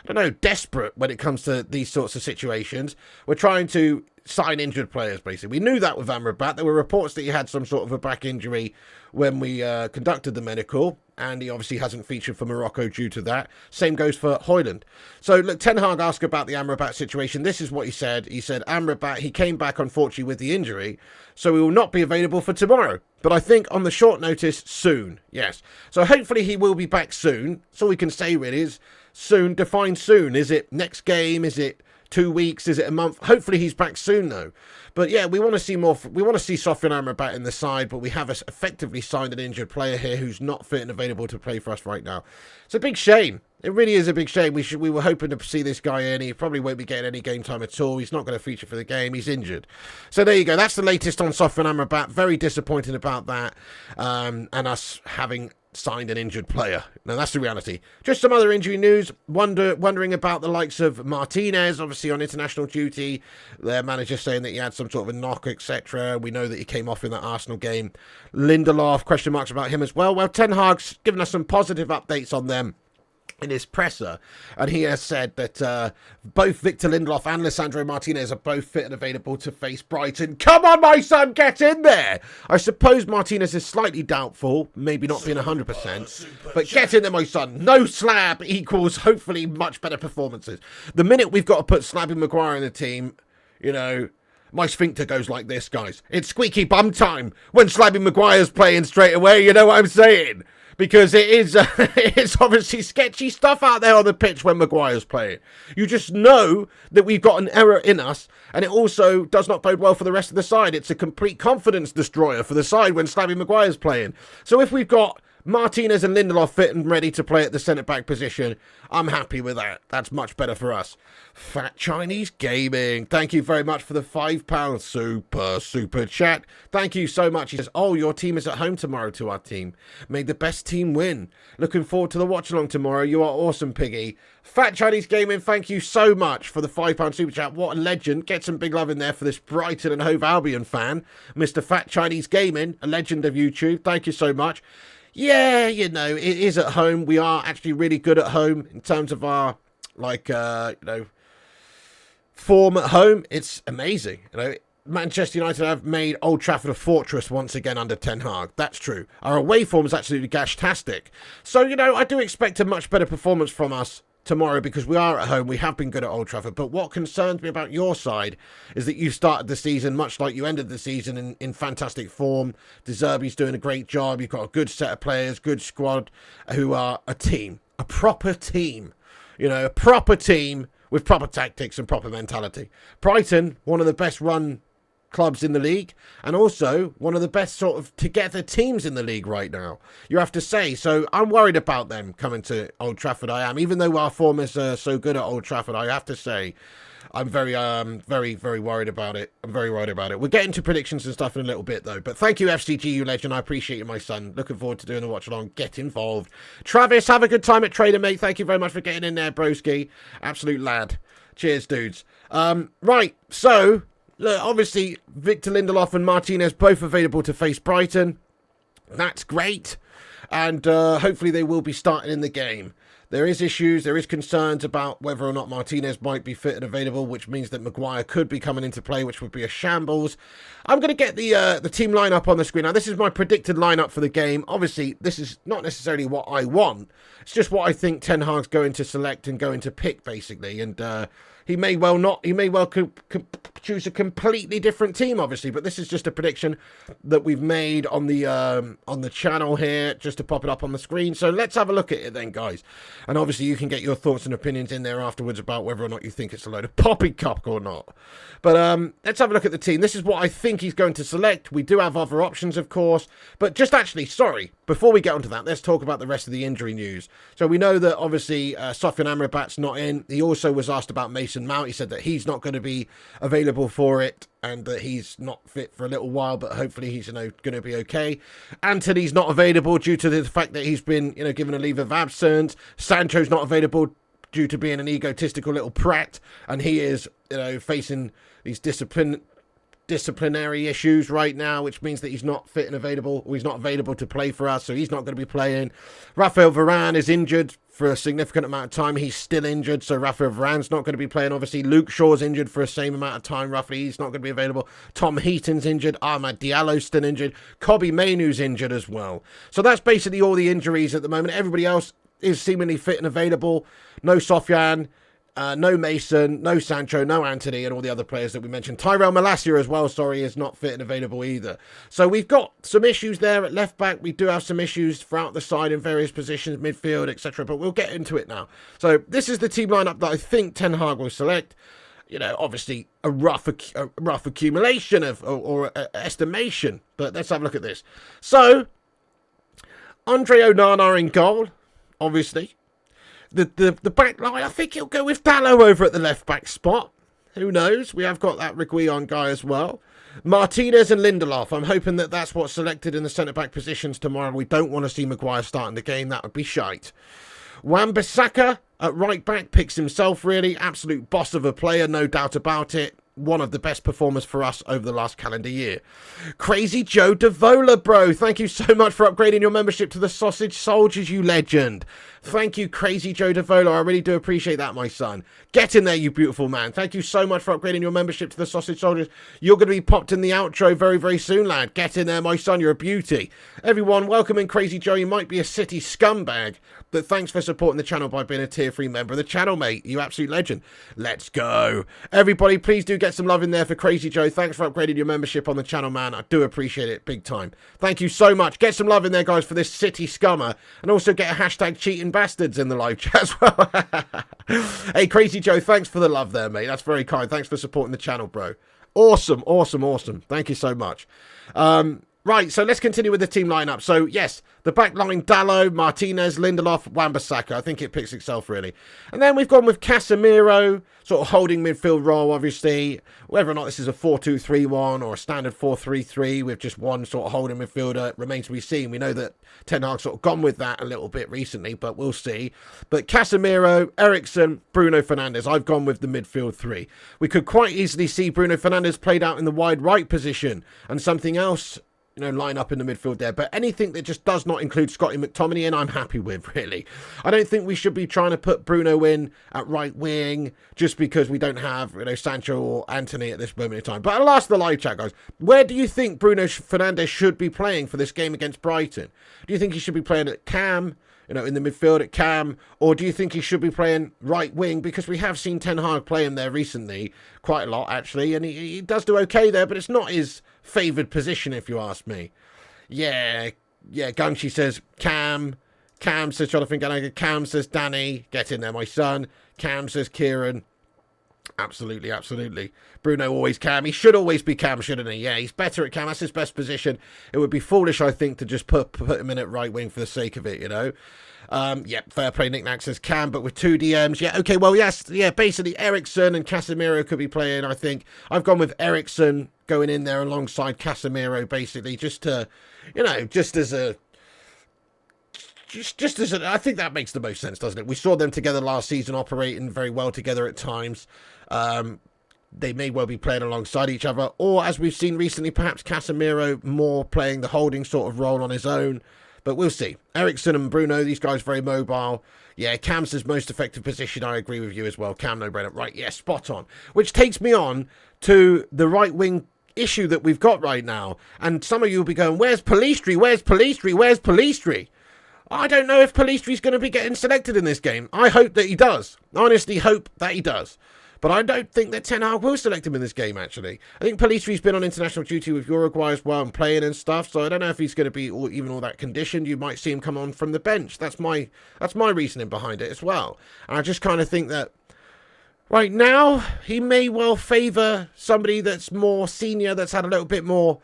I don't know, desperate when it comes to these sorts of situations. We're trying to sign injured players, basically. We knew that with Amrabat. There were reports that he had some sort of a back injury when we conducted the medical, and he obviously hasn't featured for Morocco due to that. Same goes for Højlund. So, look, Ten Hag asked about the Amrabat situation. This is what he said. He said, Amrabat, he came back, unfortunately, with the injury, so he will not be available for tomorrow. But I think on the short notice, soon. Yes. So, hopefully, he will be back soon. That's all we can say, really, is soon. Define soon. Is it next game? Is it 2 weeks? Is it a month? Hopefully he's back soon, though. But yeah, we want to see more. We want to see Sofiane Amrabat in the side, but we have effectively signed an injured player here who's not fit and available to play for us right now. It's a big shame. It really is a big shame. We were hoping to see this guy in. He probably won't be getting any game time at all. He's not going to feature for the game. He's injured. So there you go. That's the latest on Sofiane Amrabat. Very disappointed about that, and us having signed an injured player. Now, that's the reality. Just some other injury news. Wondering about the likes of Martinez, obviously on international duty. Their manager saying that he had some sort of a knock, etc. We know that he came off in that Arsenal game. Lindelof, question marks about him as well. Well, Ten Hag's given us some positive updates on them in his presser, and he has said that both Victor Lindelof and Lisandro Martinez are both fit and available to face Brighton. Come on, my son, get in there! I suppose Martinez is slightly doubtful, maybe not being 100%, but get in there, my son. No slab equals hopefully much better performances. The minute we've got to put Slabby Maguire in the team, you know, my sphincter goes like this, guys. It's squeaky bum time when Slabby Maguire's playing straight away, you know what I'm saying? Because it's obviously sketchy stuff out there on the pitch when Maguire's playing. You just know that we've got an error in us, and it also does not bode well for the rest of the side. It's a complete confidence destroyer for the side when Slabby Maguire's playing. So if we've got Martinez and Lindelof fit and ready to play at the centre-back position, I'm happy with that. That's much better for us. Fat Chinese Gaming, thank you very much for the £5 super chat. Thank you so much. He says, oh, your team is at home tomorrow to our team. May the best team win. Looking forward to the watch-along tomorrow. You are awesome, Piggy. Fat Chinese Gaming, thank you so much for the £5 super chat. What a legend. Get some big love in there for this Brighton and Hove Albion fan. Mr. Fat Chinese Gaming, a legend of YouTube. Thank you so much. Yeah, you know, it is at home. We are actually really good at home in terms of our, like, form at home. It's amazing. You know, Manchester United have made Old Trafford a fortress once again under Ten Hag. That's true. Our away form is absolutely gashtastic. So, you know, I do expect a much better performance from us tomorrow because we are at home. We have been good at Old Trafford. But what concerns me about your side is that you started the season much like you ended the season in fantastic form. De Zerbi's doing a great job. You've got a good set of players, good squad who are a team, a proper team. You know, a proper team with proper tactics and proper mentality. Brighton, one of the best run clubs in the league, and also one of the best sort of together teams in the league right now, you have to say. So I'm worried about them coming to Old Trafford. I am, even though our form is so good at Old Trafford. I have to say I'm very worried about it. I'm very worried about it. We'll get into predictions and stuff in a little bit though, but thank you FCG, you legend. I appreciate you, my son. Looking forward to doing the watch along. Get involved. Travis, have a good time at Trader, mate. Thank you very much for getting in there, broski. Absolute lad. Cheers, dudes. Right, so look, obviously, Victor Lindelof and Martinez both available to face Brighton. That's great. And hopefully they will be starting in the game. There is issues, there is concerns about whether or not Martinez might be fit and available, which means that Maguire could be coming into play, which would be a shambles. I'm going to get the team lineup on the screen. Now, this is my predicted lineup for the game. Obviously, this is not necessarily what I want. It's just what I think Ten Hag's going to select and going to pick, basically. And he may well not. He may well choose a completely different team, obviously. But this is just a prediction that we've made on the channel here, just to pop it up on the screen. So let's have a look at it then, guys. And obviously, you can get your thoughts and opinions in there afterwards about whether or not you think it's a load of poppycock or not. But let's have a look at the team. This is what I think he's going to select. We do have other options, of course. But just actually, sorry, before we get onto that, let's talk about the rest of the injury news. So we know that obviously Sofyan Amrabat's not in. He also was asked about Mason Mount. He said that he's not going to be available for it and that he's not fit for a little while, but hopefully he's going to be okay. Antony's not available due to the fact that he's been given a leave of absence. Sancho's not available due to being an egotistical little prat, and he is facing these disciplinary issues right now, which means that he's not fit and available, or he's not available to play for us, so he's not going to be playing. Raphael Varane is injured for a significant amount of time. He's still injured, so Raphael Varane's not going to be playing. Obviously, Luke Shaw's injured for the same amount of time, roughly. He's not going to be available. Tom Heaton's injured. Ahmad Diallo's still injured. Kobbie Mainoo's injured as well. So that's basically all the injuries at the moment. Everybody else is seemingly fit and available. No Sofyan, no Mason, no Sancho, no Antony, and all the other players that we mentioned. Tyrell Malacia as well, sorry, is not fit and available either. So we've got some issues there at left back. We do have some issues throughout the side in various positions, midfield, etc. But we'll get into it now. So this is the team lineup that I think Ten Hag will select. Obviously a rough accumulation of or estimation. But let's have a look at this. So Andre Onana in goal, obviously. The back line, I think he'll go with Dalot over at the left-back spot. Who knows? We have got that Reguilon guy as well. Martinez and Lindelof. I'm hoping that that's what's selected in the centre-back positions tomorrow. We don't want to see Maguire starting the game. That would be shite. Wan-Bissaka at right-back picks himself, really. Absolute boss of a player, no doubt about it. One of the best performers for us over the last calendar year. Crazy Joe Davola, bro. Thank you so much for upgrading your membership to the Sausage Soldiers, you legend. Thank you, Crazy Joe Davola. I really do appreciate that, my son. Get in there, you beautiful man. Thank you so much for upgrading your membership to the Sausage Soldiers. You're going to be popped in the outro very, very soon, lad. Get in there, my son. You're a beauty. Everyone, welcome in, Crazy Joe. You might be a city scumbag, but thanks for supporting the channel by being a tier 3 member of the channel, mate. You absolute legend. Let's go. Everybody, please do get some love in there for Crazy Joe. Thanks for upgrading your membership on the channel, man. I do appreciate it big time. Thank you so much. Get some love in there, guys, for this city scummer, and also get a hashtag cheating bastards in the live chat as well. Hey, Crazy Joe, thanks for the love there, mate. That's very kind. Thanks for supporting the channel, bro. Awesome, awesome, awesome. Thank you so much. Right, so let's continue with the team lineup. So, yes, the back line, Dalot, Martinez, Lindelof, Wan-Bissaka. I think it picks itself, really. And then we've gone with Casemiro, sort of holding midfield role, obviously. Whether or not this is a 4-2-3-1 or a standard 4-3-3 with just one sort of holding midfielder remains to be seen. We know that Ten Hag's sort of gone with that a little bit recently, but we'll see. But Casemiro, Eriksen, Bruno Fernandes. I've gone with the midfield three. We could quite easily see Bruno Fernandes played out in the wide right position and something else line up in the midfield there. But anything that just does not include Scotty McTominay in, I'm happy with, really. I don't think we should be trying to put Bruno in at right wing just because we don't have, Sancho or Anthony at this moment in time. But I'll ask the live chat, guys. Where do you think Bruno Fernandes should be playing for this game against Brighton? Do you think he should be playing at cam, in the midfield at cam, or do you think he should be playing right wing? Because we have seen Ten Hag play him there recently, quite a lot actually, and he does do okay there, but it's not his favoured position if you ask me. Yeah, Gungshi says Cam says Jonathan Gallagher, Cam says Danny, get in there my son, Cam says Kieran. Absolutely. Bruno always Cam. He should always be Cam, shouldn't he? Yeah, he's better at Cam. That's his best position. It would be foolish, I think, to just put him in at right wing for the sake of it, fair play. Nick says Cam, but with 2 DMs. Yeah, okay, well, yes. Yeah, basically, Eriksen and Casemiro could be playing, I think. I've gone with Eriksen going in there alongside Casemiro, basically, just to, just as a... I think that makes the most sense, doesn't it? We saw them together last season, operating very well together at times. They may well be playing alongside each other, or as we've seen recently, perhaps Casemiro more playing the holding sort of role on his own. But we'll see. Eriksen and Bruno, these guys very mobile. Yeah, Cam's his most effective position. I agree with you as well. Cam, no brainer. Right, yeah, spot on. Which takes me on to the right wing issue that we've got right now. And some of you will be going, where's Pellistri? Where's Pellistri? Where's Pellistri? I don't know if Pellistri's going to be getting selected in this game. I hope that he does. I honestly hope that he does. But I don't think that Ten Hag will select him in this game, actually. I think Pellistri's been on international duty with Uruguay as well and playing and stuff, so I don't know if he's going to be even all that conditioned. You might see him come on from the bench. That's my reasoning behind it as well. And I just kind of think that right now, he may well favour somebody that's more senior, that's had a little bit more,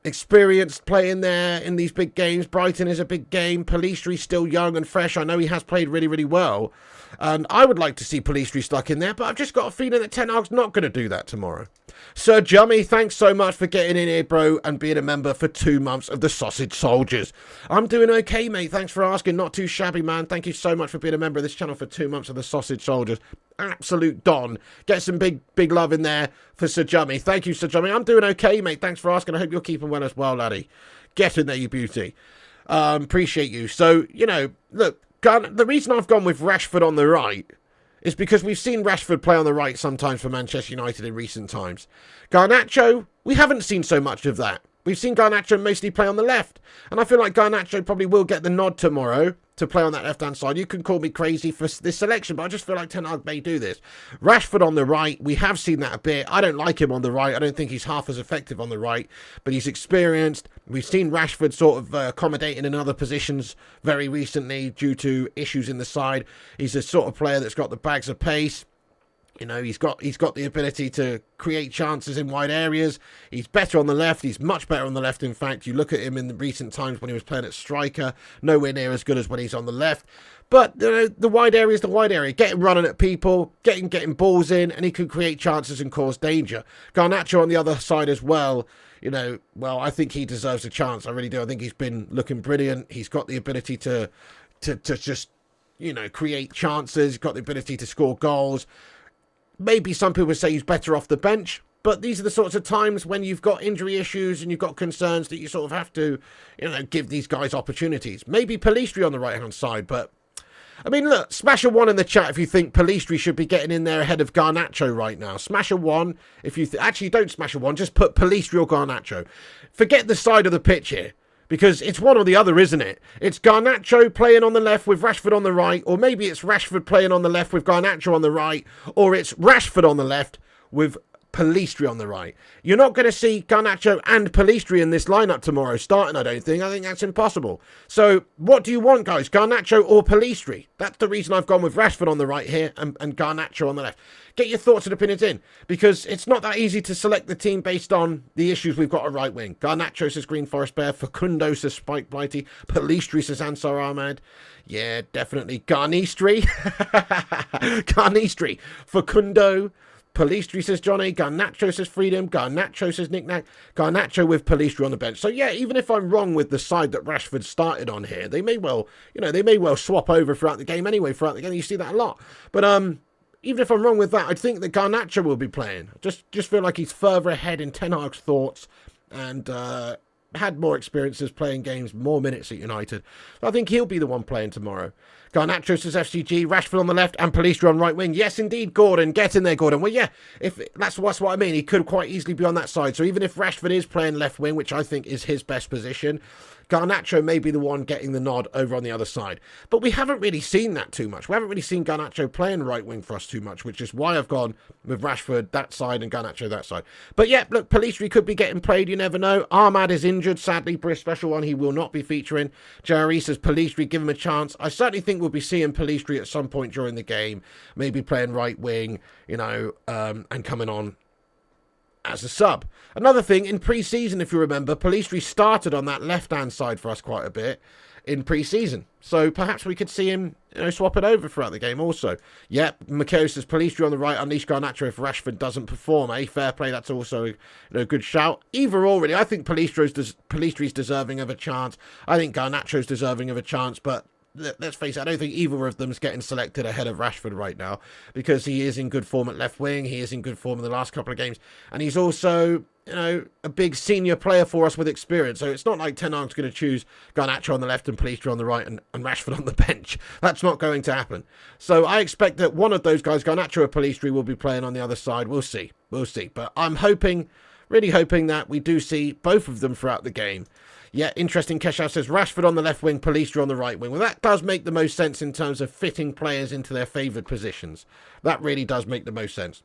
experienced playing there in these big games. Brighton is a big game. Pellistri's still young and fresh. I know he has played really, really well. And I would like to see Pellistri stuck in there, but I've just got a feeling that Ten Hag's not going to do that tomorrow. Sir Jummy, thanks so much for getting in here, bro, and being a member for 2 months of the Sausage Soldiers. I'm doing okay, mate. Thanks for asking. Not too shabby, man. Thank you so much for being a member of this channel for 2 months of the Sausage Soldiers. Absolute Don. Get some big love in there for Sir Jummy. Thank you, Sir Jummy. I'm doing okay, mate. Thanks for asking. I hope you're keeping well as well, laddie. Get in there, you beauty. Appreciate you. So, look, the reason I've gone with Rashford on the right is because we've seen Rashford play on the right sometimes for Manchester United in recent times. Garnacho, we haven't seen so much of that. We've seen Garnacho mostly play on the left. And I feel like Garnacho probably will get the nod tomorrow to play on that left-hand side. You can call me crazy for this selection, but I just feel like Ten Hag may do this. Rashford on the right, we have seen that a bit. I don't like him on the right. I don't think he's half as effective on the right, but he's experienced. We've seen Rashford sort of accommodating in other positions very recently due to issues in the side. He's the sort of player that's got the bags of pace. He's got the ability to create chances in wide areas. He's better on the left. He's much better on the left, in fact. You look at him in the recent times when he was playing at striker, nowhere near as good as when he's on the left. But the wide area is the wide area. Get him running at people, getting balls in, and he can create chances and cause danger. Garnacho on the other side as well. I think he deserves a chance. I really do. I think he's been looking brilliant. He's got the ability to just, create chances. He's got the ability to score goals. Maybe some people say he's better off the bench, but these are the sorts of times when you've got injury issues and you've got concerns that you sort of have to, give these guys opportunities. Maybe Pellistri on the right-hand side, but I mean, look, smash a 1 in the chat if you think Pellistri should be getting in there ahead of Garnacho right now. Smash a 1 if you actually don't smash a 1, just put Pellistri or Garnacho. Forget the side of the pitch here. Because it's one or the other, isn't it? It's Garnacho playing on the left with Rashford on the right, or maybe it's Rashford playing on the left with Garnacho on the right, or it's Rashford on the left with Pellistri on the right. You're not going to see Garnacho and Pellistri in this lineup tomorrow starting, I don't think. I think that's impossible. So what do you want, guys? Garnacho or Pellistri? That's the reason I've gone with Rashford on the right here and Garnacho on the left. Get your thoughts and opinions in, because it's not that easy to select the team based on the issues we've got at right wing. Garnacho says Green Forest Bear, Facundo says Spike Blighty, Pellistri says Ansar Ahmed. Yeah, definitely. Garnistri. Garnistri. Facundo. Pellistri says Johnny, Garnacho says Freedom, Garnacho says Knick-Knack, Garnacho with Pellistri on the bench. So yeah, even if I'm wrong with the side that Rashford started on here, they may well, swap over throughout the game anyway, throughout the game. You see that a lot. But even if I'm wrong with that, I think that Garnacho will be playing. Just feel like he's further ahead in Ten Hag's thoughts and had more experiences playing games, more minutes at United. So I think he'll be the one playing tomorrow. Garnacho says FCG, Rashford on the left and Pellistri on right wing. Yes, indeed, Gordon. Get in there, Gordon. Well, yeah, if that's what I mean. He could quite easily be on that side. So even if Rashford is playing left wing, which I think is his best position, Garnacho may be the one getting the nod over on the other side. But we haven't really seen that too much. We haven't really seen Garnacho playing right wing for us too much, which is why I've gone with Rashford that side and Garnacho that side. But yeah, look, Pellistri could be getting played. You never know. Ahmad is injured, sadly, for a special one. He will not be featuring. Jerry says Pellistri, give him a chance. I certainly think we'll be seeing Pellistri at some point during the game, maybe playing right wing, you know, and coming on as a sub. Another thing, in pre-season, if you remember, Pellistri started on that left-hand side for us quite a bit in pre-season. So perhaps we could see him, you know, swap it over throughout the game also. Yep, Mikko says Pellistri on the right, unleash Garnacho if Rashford doesn't perform. Fair play, that's also a good shout. Either or, really. I think Pellistri's deserving of a chance. I think Garnacho's deserving of a chance, but let's face it, I don't think either of them's getting selected ahead of Rashford right now, because he is in good form at left wing, he is in good form in the last couple of games, and he's also, you know, a big senior player for us with experience. So it's not like Ten Hag's going to choose Garnacho on the left and Pellistri on the right and Rashford on the bench. That's not going to happen. So I expect that one of those guys, Garnacho or Pellistri, will be playing on the other side. We'll see. But I'm hoping, really hoping that we do see both of them throughout the game. Yeah, interesting. Keshav says Rashford on the left wing, Pellistri on the right wing. Well, that does make the most sense in terms of fitting players into their favoured positions. That really does make the most sense.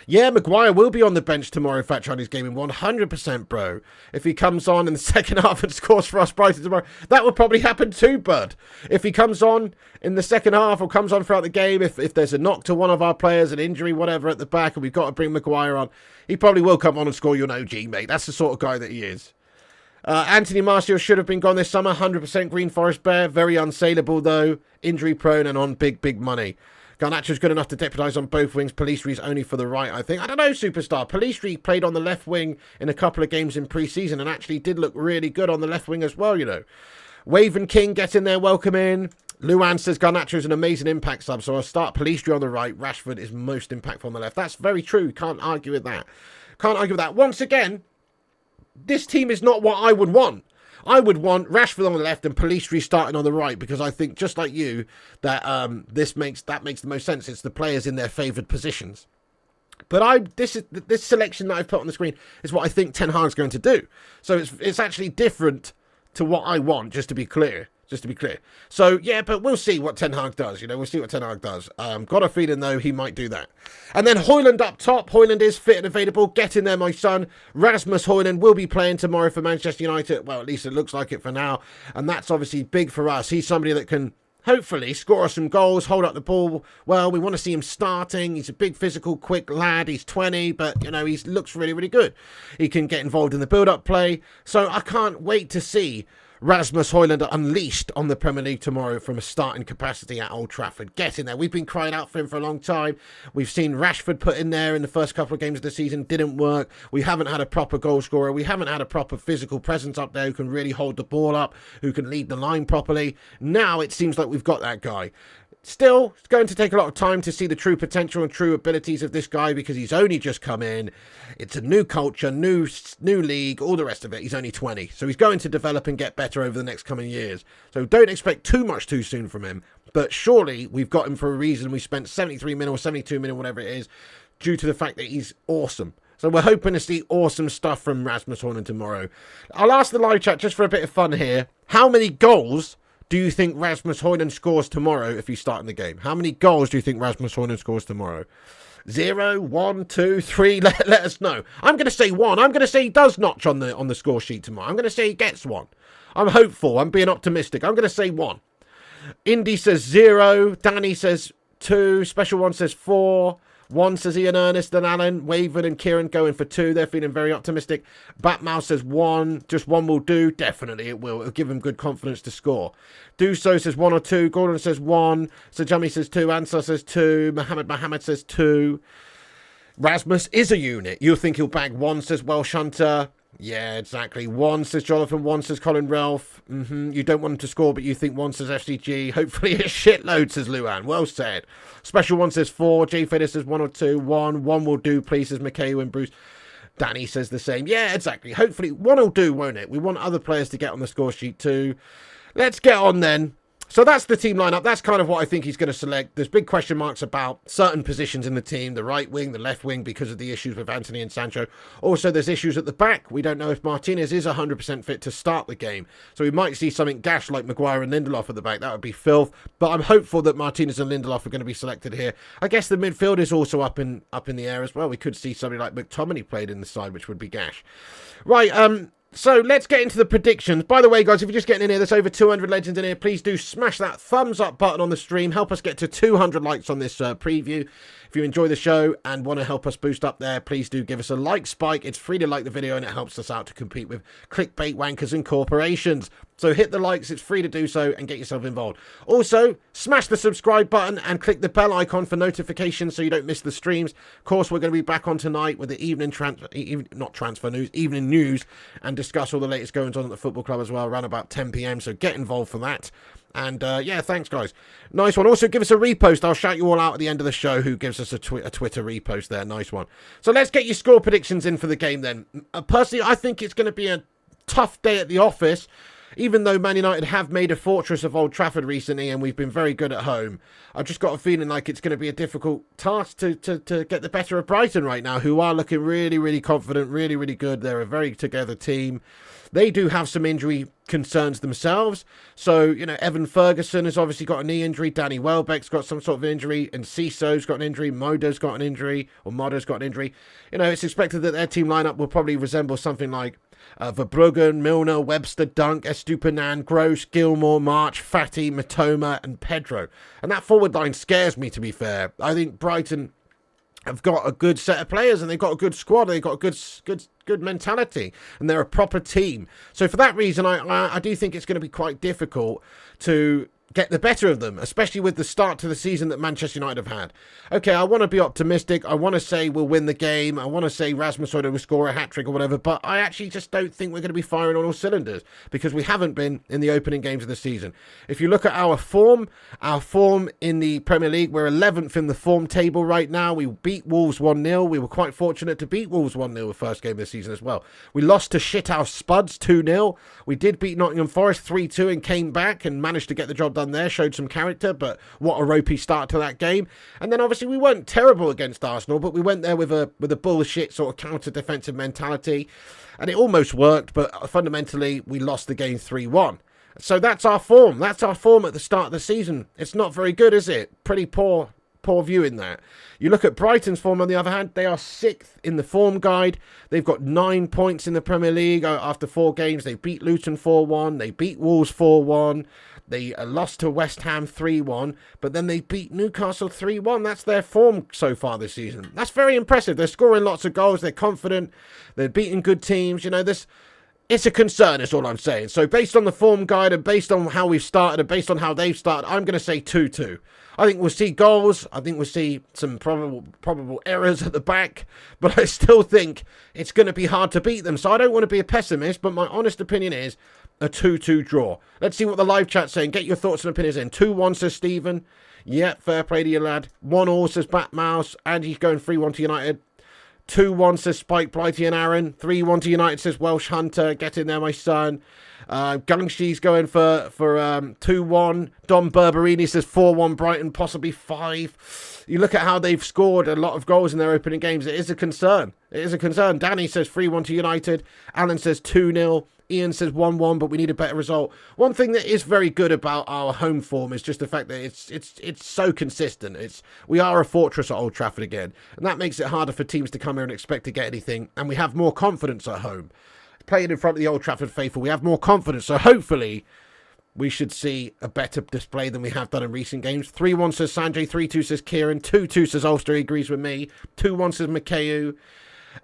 Yeah, Maguire will be on the bench tomorrow, Fat Chinese Gaming. 100%, bro. If he comes on in the second half and scores for us Brighton tomorrow, that will probably happen too, bud. If he comes on in the second half or comes on throughout the game, if there's a knock to one of our players, an injury, whatever at the back, and we've got to bring Maguire on, he probably will come on and score you an OG, mate. That's the sort of guy that he is. Anthony Martial should have been gone this summer. 100% Green Forest Bear. Very unsaleable, though. Injury prone and on big money. Garnacho's good enough to deputise on both wings. Pellistri's only for the right, I think. I don't know, Superstar. Pellistri played on the left wing in a couple of games in pre-season and actually did look really good on the left wing as well, you know. Waven King, get in there, welcome in. Luan says Garnacho's an amazing impact sub, so I'll start Pellistri on the right. Rashford is most impactful on the left. That's very true. Can't argue with that. Can't argue with that. Once again, this team is not what I would want. I would want Rashford on the left and Pellistri starting on the right, because I think, just like you, that that makes the most sense. It's the players in their favoured positions. But this selection that I've put on the screen is what I think Ten Hag's going to do. So it's actually different to what I want, just to be clear. So, yeah, but we'll see what Ten Hag does. You know, we'll see what Ten Hag does. Got a feeling, though, he might do that. And then Højlund up top. Højlund is fit and available. Get in there, my son. Rasmus Højlund will be playing tomorrow for Manchester United. Well, at least it looks like it for now. And that's obviously big for us. He's somebody that can hopefully score us some goals, hold up the ball. Well, we want to see him starting. He's a big, physical, quick lad. He's 20, but, you know, he looks really, really good. He can get involved in the build-up play. So I can't wait to see Rasmus Højlund unleashed on the Premier League tomorrow from a starting capacity at Old Trafford. Get in there. We've been crying out for him for a long time. We've seen Rashford put in there in the first couple of games of the season. Didn't work. We haven't had a proper goal scorer. We haven't had a proper physical presence up there who can really hold the ball up, who can lead the line properly. Now it seems like we've got that guy. Still, it's going to take a lot of time to see the true potential and true abilities of this guy, because he's only just come in. It's a new culture, new league, all the rest of it. He's only 20, so he's going to develop and get better over the next coming years. So don't expect too much too soon from him. But surely we've got him for a reason. We spent 73 million or 72 million, whatever it is, due to the fact that he's awesome. So we're hoping to see awesome stuff from Rasmus Højlund tomorrow. I'll ask the live chat just for a bit of fun here. How many goals do you think Rasmus Højlund scores tomorrow if he's starting the game? How many goals do you think Rasmus Højlund scores tomorrow? 0, 1, 2, 3. Let us know. I'm going to say 1. I'm going to say he does notch on the score sheet tomorrow. I'm going to say he gets 1. I'm hopeful. I'm being optimistic. I'm going to say 1. Indy says 0. Danny says 2. Special One says 4. 1 says Ian Ernest and Alan. Waven and Kieran going for 2. They're feeling very optimistic. Batmouse says 1. Just 1 will do. Definitely it will. It'll give him good confidence to score. Do So says 1 or 2. Gordon says 1. Sajami says 2. Ansar says 2. Mohammed says 2. Rasmus is a unit. You'll think he'll bag 1, says Welsh Hunter. Yeah, exactly. 1 says Jonathan. 1 says Colin Ralph. You don't want him to score, but you think 1 says FCG. Hopefully a shitload, says Luan. Well said. Special One says 4. J Fader says 1 or 2. 1 will do, please, says Mikhail and Bruce. Danny says the same. Yeah, exactly. Hopefully, one will do, won't it? We want other players to get on the score sheet too. Let's get on then. So that's the team lineup. That's kind of what I think he's going to select. There's big question marks about certain positions in the team, the right wing, the left wing, because of the issues with Anthony and Sancho. Also, there's issues at the back. We don't know if Martinez is 100% fit to start the game. So we might see something gash like Maguire and Lindelof at the back. That would be filth. But I'm hopeful that Martinez and Lindelof are going to be selected here. I guess the midfield is also up in the air as well. We could see somebody like McTominay played in the side, which would be gash. Right, so let's get into the predictions. By the way, guys, if you're just getting in here, there's over 200 legends in here. Please do smash that thumbs up button on the stream. Help us get to 200 likes on this preview. If you enjoy the show and want to help us boost up there, please do give us a like spike. It's free to like the video and it helps us out to compete with clickbait wankers and corporations. So hit the likes, it's free to do so, and get yourself involved. Also, smash the subscribe button and click the bell icon for notifications so you don't miss the streams. Of course, we're going to be back on tonight with the evening evening news and discuss all the latest goings on at the football club as well, around about 10 p.m. So get involved for that. And yeah, thanks guys. Nice one. Also give us a repost. I'll shout you all out at the end of the show who gives us a Twitter repost there. Nice one. So let's get your score predictions in for the game then. Personally, I think it's going to be a tough day at the office. Even though Man United have made a fortress of Old Trafford recently and we've been very good at home, I've just got a feeling like it's going to be a difficult task to get the better of Brighton right now, who are looking really, really confident, really, really good. They're a very together team. They do have some injury concerns themselves. So, you know, Evan Ferguson has obviously got a knee injury. Danny Welbeck's got some sort of injury. And Cisso's got an injury. Moda's got an injury. Or Moda's got an injury. You know, it's expected that their team lineup will probably resemble something like Verbruggen, Milner, Webster, Dunk, Estupinan, Gross, Gilmore, March, Fati, Matoma and Pedro. And that forward line scares me, to be fair. I think Brighton have got a good set of players and they've got a good squad. They've got a good mentality and they're a proper team. So for that reason, I do think it's going to be quite difficult to get the better of them, especially with the start to the season that Manchester United have had. Okay, I want to be optimistic. I want to say we'll win the game. I want to say Rasmus Højlund will score a hat-trick or whatever, but I actually just don't think we're going to be firing on all cylinders because we haven't been in the opening games of the season. If you look at our form in the Premier League, we're 11th in the form table right now. We beat Wolves 1-0. We were quite fortunate to beat Wolves 1-0 the first game of the season as well. We lost to shithouse Spuds 2-0. We did beat Nottingham Forest 3-2 and came back and managed to get the job done there, showed some character, but what a ropey start to that game. And then obviously we weren't terrible against Arsenal, but we went there with a bullshit sort of counter-defensive mentality, and it almost worked, but fundamentally we lost the game 3-1. So that's our form. That's our form at the start of the season. It's not very good, is it? Pretty poor view in that. You look at Brighton's form on the other hand, they are 6th in the form guide. They've got 9 points in the Premier League after 4 games. They beat Luton 4-1. They beat Wolves 4-1. They lost to West Ham 3-1, but then they beat Newcastle 3-1. That's their form so far this season. That's very impressive. They're scoring lots of goals. They're confident. They're beating good teams. You know, it's a concern, is all I'm saying. So based on the form guide and based on how we've started and based on how they've started, I'm going to say 2-2. I think we'll see goals. I think we'll see some probable errors at the back, but I still think it's going to be hard to beat them. So I don't want to be a pessimist, but my honest opinion is a 2-2 draw. Let's see what the live chat's saying. Get your thoughts and opinions in. 2-1 says Stephen. Yeah, fair play to you, lad. 1-1 says Batmouse. Angie's going 3-1 to United. 2-1 says Spike Blighty and Aaron. 3-1 to United says Welsh Hunter. Get in there, my son. Gungshi's going for 2-1. Dom Berberini says 4-1 Brighton, possibly 5. You look at how they've scored a lot of goals in their opening games. It is a concern. It is a concern. Danny says 3-1 to United. Alan says 2-0. Ian says 1-1, but we need a better result. One thing that is very good about our home form is just the fact that it's so consistent. We are a fortress at Old Trafford again, and that makes it harder for teams to come here and expect to get anything, and we have more confidence at home. Playing in front of the Old Trafford faithful, we have more confidence, so hopefully we should see a better display than we have done in recent games. 3-1 says Sanjay, 3-2 says Kieran, 2-2 says Ulster, he agrees with me, 2-1 says Mikhail.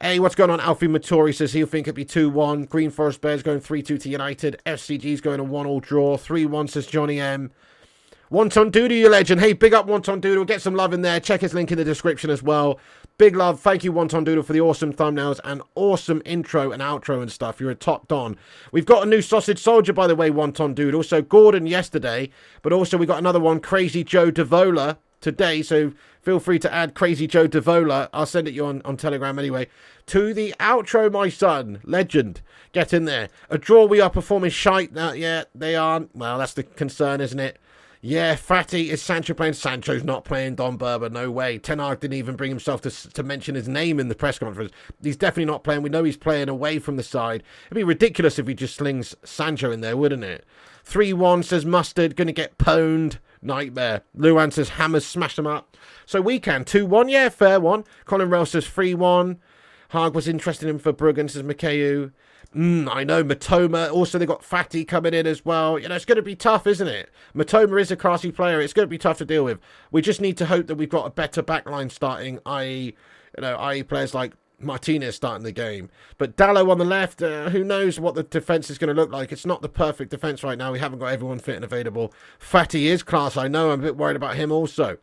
Hey, what's going on? Alfie Mattori says he'll think it'd be 2-1. Green Forest Bears going 3-2 to United. FCG's going a 1-1 draw. 3-1 says Johnny M. Wonton Doodle, you legend. Hey, big up Wonton Doodle. Get some love in there. Check his link in the description as well. Big love. Thank you, Wonton Doodle, for the awesome thumbnails and awesome intro and outro and stuff. You're a top don. We've got a new sausage soldier, by the way, Wonton Doodle. So Gordon yesterday, but also we got another one, Crazy Joe Devola. today, so feel free to add Crazy Joe Davola. I'll send it you on Telegram anyway. To the outro, my son. Legend. Get in there. A draw, we are performing shite. Yeah, they aren't. Well, that's the concern, isn't it? Yeah, Fatty. Is Sancho playing? Sancho's not playing, Don Berber. No way. Ten Hag didn't even bring himself to mention his name in the press conference. He's definitely not playing. We know he's playing away from the side. It'd be ridiculous if he just slings Sancho in there, wouldn't it? 3-1 says Mustard. Going to get pwned. Nightmare. Luan says Hammers smashed them up. So we can. 2-1. Yeah, fair one. Colin Rell says 3-1. Haag was interested in for Bruggen, says Mikhail. I know, Matoma. Also, they got Fatty coming in as well. You know, it's going to be tough, isn't it? Matoma is a classy player. It's going to be tough to deal with. We just need to hope that we've got a better backline starting, i.e. players like Martinez starting the game. But Dallo on the left, who knows what the defence is going to look like. It's not the perfect defence right now. We haven't got everyone fit and available. Fatty is class, I know. I'm a bit worried about him also.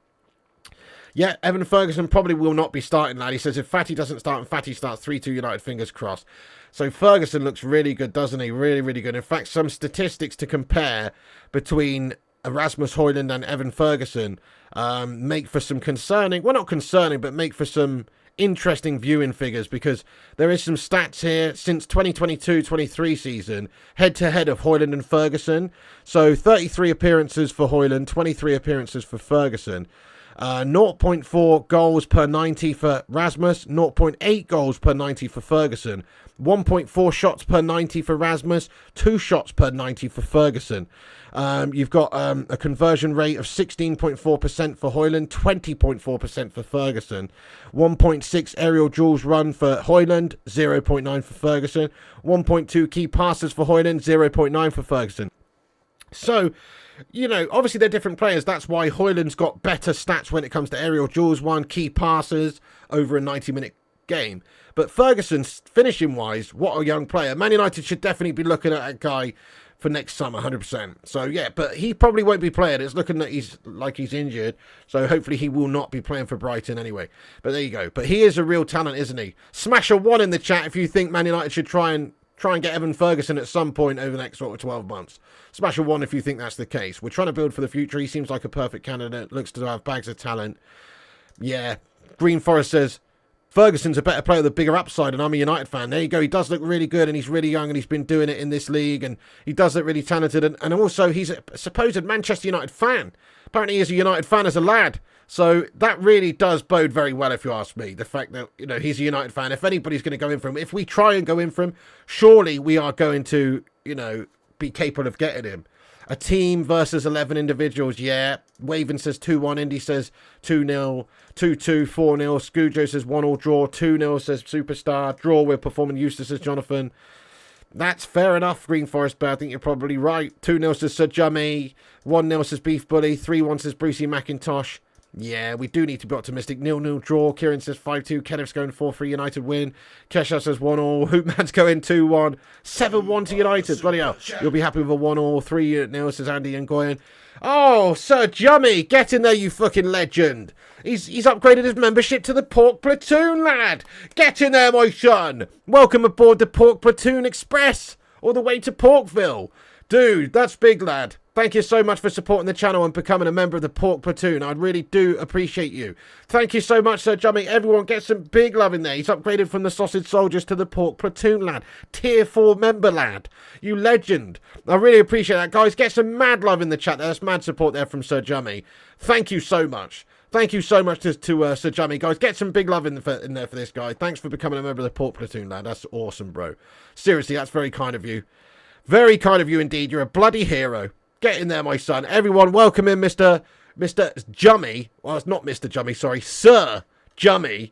Yeah, Evan Ferguson probably will not be starting, lad. He says if Fatty doesn't start and Fatty starts, 3-2 United, fingers crossed. So Ferguson looks really good, doesn't he? Really, really good. In fact, some statistics to compare between Erasmus Højlund and Evan Ferguson make for some concerning, well, not concerning, but make for some interesting viewing figures, because there is some stats here since 2022-23 season, head-to-head of Højlund and Ferguson. So 33 appearances for Højlund, 23 appearances for Ferguson. 0.4 goals per 90 for Rasmus, 0.8 goals per 90 for Ferguson, 1.4 shots per 90 for Rasmus, 2 shots per 90 for Ferguson. You've got a conversion rate of 16.4% for Højlund, 20.4% for Ferguson, 1.6 aerial duels run for Højlund, 0.9 for Ferguson, 1.2 key passes for Højlund, 0.9 for Ferguson. So, you know, obviously they're different players. That's why Højlund's got better stats when it comes to aerial duels, key passes over a 90-minute game. But Ferguson's finishing-wise, what a young player. Man United should definitely be looking at that guy for next summer, 100%. So, yeah, but he probably won't be playing. It's looking that he's injured. So hopefully he will not be playing for Brighton anyway. But there you go. But he is a real talent, isn't he? Smash a 1 in the chat if you think Man United should try and get Evan Ferguson at some point over the next sort of 12 months. Smash a 1 if you think that's the case. We're trying to build for the future. He seems like a perfect candidate. Looks to have bags of talent. Yeah. Green Forest says, Ferguson's a better player with a bigger upside, and I'm a United fan. There you go. He does look really good, and he's really young, and he's been doing it in this league, and he does look really talented. And also, he's a supposed Manchester United fan. Apparently, he's a United fan as a lad. So that really does bode very well, if you ask me. The fact that, you know, he's a United fan. If anybody's going to go in for him, if we try and go in for him, surely we are going to, you know, be capable of getting him. A team versus 11 individuals, yeah. Waven says 2-1. Indy says 2-0. 2-2, 4-0. Scujo says 1-1 draw. 2-0 says Superstar. Draw, we're performing Eustace, says Jonathan. That's fair enough, Green Forest, but I think you're probably right. 2-0 says Sir Jummy. 1-0 says Beef Bully. 3-1 says Brucey McIntosh. Yeah, we do need to be optimistic. 0-0 draw. Kieran says 5-2. Kenneth's going 4-3. United win. Kesha says 1-1. Hoopman's going 2-1. 7-1 to United. Bloody hell. You'll be happy with a 1-1. 3-0 says Andy and Goyen. Oh, Sir Jummy, get in there, you fucking legend. He's upgraded his membership to the Pork Platoon, lad. Get in there, my son. Welcome aboard the Pork Platoon Express. All the way to Porkville. Dude, that's big, lad. Thank you so much for supporting the channel and becoming a member of the Pork Platoon. I really do appreciate you. Thank you so much, Sir Jummy. Everyone get some big love in there. He's upgraded from the Sausage Soldiers to the Pork Platoon, lad. Tier 4 member, lad. You legend. I really appreciate that, guys. Get some mad love in the chat. There's mad support there from Sir Jummy. Thank you so much. Thank you so much to Sir Jummy, guys. Get some big love in there for this guy. Thanks for becoming a member of the Pork Platoon, lad. That's awesome, bro. Seriously, that's very kind of you. Very kind of you indeed. You're a bloody hero. Get in there, my son. Everyone, welcome in Mr. Jummy. Well, it's not Mr. Jummy, sorry. Sir Jummy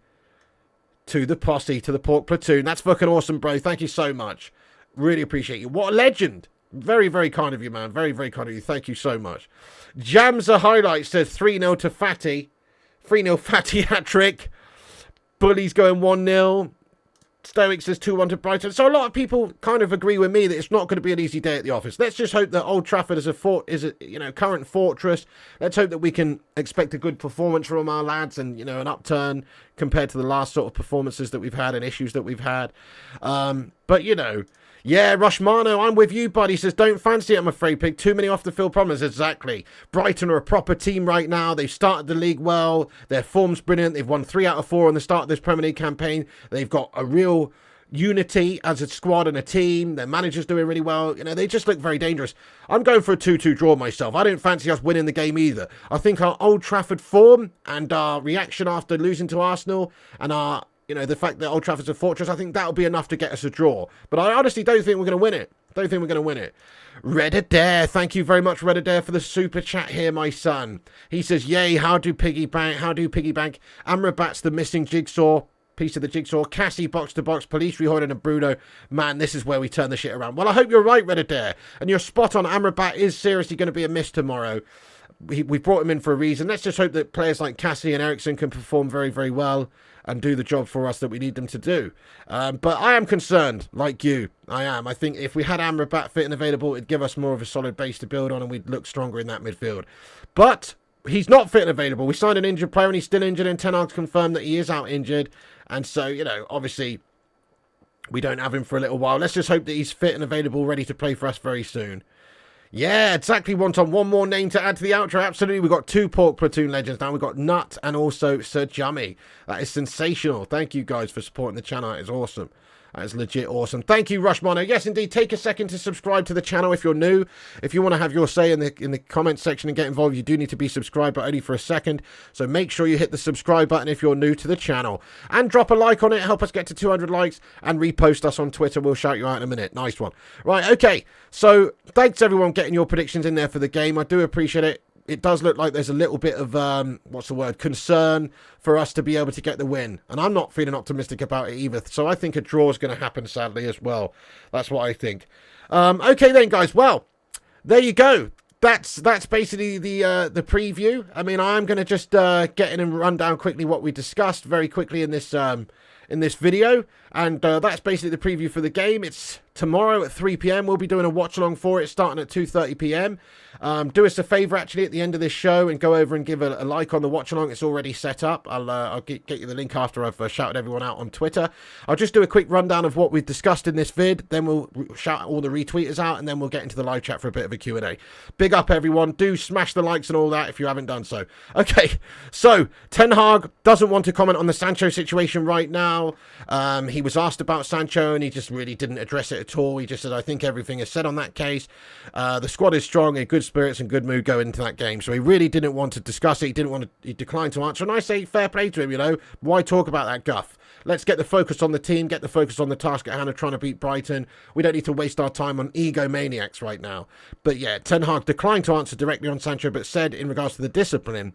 to the posse, to the Pork Platoon. That's fucking awesome, bro. Thank you so much. Really appreciate you. What a legend. Very, very kind of you, man. Very, very kind of you. Thank you so much. Jamza Highlight says 3-0 to Fatty. 3-0 Fatty hat-trick. Bully's going 1-0. Stoic says 2-1 to Brighton. So a lot of people kind of agree with me that it's not going to be an easy day at the office. Let's just hope that Old Trafford is a current fortress. Let's hope that we can expect a good performance from our lads and, you know, an upturn compared to the last sort of performances that we've had and issues that we've had. But, you know, Yeah, Rushmano, I'm with you, buddy. He says, don't fancy it, I'm afraid, Pig. Too many off-the-field problems. Exactly. Brighton are a proper team right now. They've started the league well. Their form's brilliant. They've won 3 out of 4 on the start of this Premier League campaign. They've got a real unity as a squad and a team. Their manager's doing really well. You know, they just look very dangerous. I'm going for a 2-2 draw myself. I don't fancy us winning the game either. I think our Old Trafford form and our reaction after losing to Arsenal and our, you know, the fact that Old Trafford's a fortress, I think that'll be enough to get us a draw. But I honestly don't think we're going to win it. Don't think we're going to win it. Red Adair, thank you very much, Red Adair, for the super chat here, my son. He says, yay, how do piggy bank? Amrabat's the missing jigsaw. Piece of the jigsaw. Cassie, box to box, Police, Højlund and Bruno. Man, this is where we turn the shit around. Well, I hope you're right, Red Adair. And you're spot on. Amrabat is seriously going to be a miss tomorrow. We brought him in for a reason. Let's just hope that players like Cassie and Eriksson can perform very, very well and do the job for us that we need them to do. But I am concerned, like you. I am. I think if we had Amrabat fit and available, it'd give us more of a solid base to build on and we'd look stronger in that midfield. But he's not fit and available. We signed an injured player and he's still injured, and Ten Hag's confirmed that he is out injured. And so, you know, obviously, we don't have him for a little while. Let's just hope that he's fit and available, ready to play for us very soon. Yeah, exactly. One more name to add to the outro. Absolutely. We've got 2 Pork Platoon legends now. We've got Nut and also Sir Jummy. That is sensational. Thank you guys for supporting the channel. That is awesome. That is legit awesome. Thank you, Rushmano. Yes, indeed. Take a second to subscribe to the channel if you're new. If you want to have your say in the comments section and get involved, you do need to be subscribed, but only for a second. So make sure you hit the subscribe button if you're new to the channel. And drop a like on it. Help us get to 200 likes. And repost us on Twitter. We'll shout you out in a minute. Nice one. Right, okay. So thanks, everyone, getting your predictions in there for the game. I do appreciate it. It does look like there's a little bit of, concern for us to be able to get the win. And I'm not feeling optimistic about it either. So I think a draw is going to happen, sadly, as well. That's what I think. Okay then, guys. Well, there you go. That's basically the preview. I mean, I'm going to just get in and run down quickly what we discussed very quickly in this video. And that's basically the preview for the game. It's tomorrow at 3 p.m. We'll be doing a watch-along for it starting at 2:30 p.m. Do us a favour, actually, at the end of this show and go over and give a like on the watch-along. It's already set up. I'll get you the link after I've shouted everyone out on Twitter. I'll just do a quick rundown of what we've discussed in this vid. Then we'll shout all the retweeters out, and then we'll get into the live chat for a bit of a Q&A. Big up, everyone. Do smash the likes and all that if you haven't done so. Okay, so Ten Hag doesn't want to comment on the Sancho situation right now. He was asked about Sancho, and he just really didn't address it at all. He just said, I think everything is said on that case. The squad is strong, in good spirits and good mood going into that game. So he really didn't want to discuss it. He declined to answer. And I say fair play to him, you know. Why talk about that guff? Let's get the focus on the team, get the focus on the task at hand of trying to beat Brighton. We don't need to waste our time on egomaniacs right now. But yeah, Ten Hag declined to answer directly on Sancho, but said in regards to the discipline,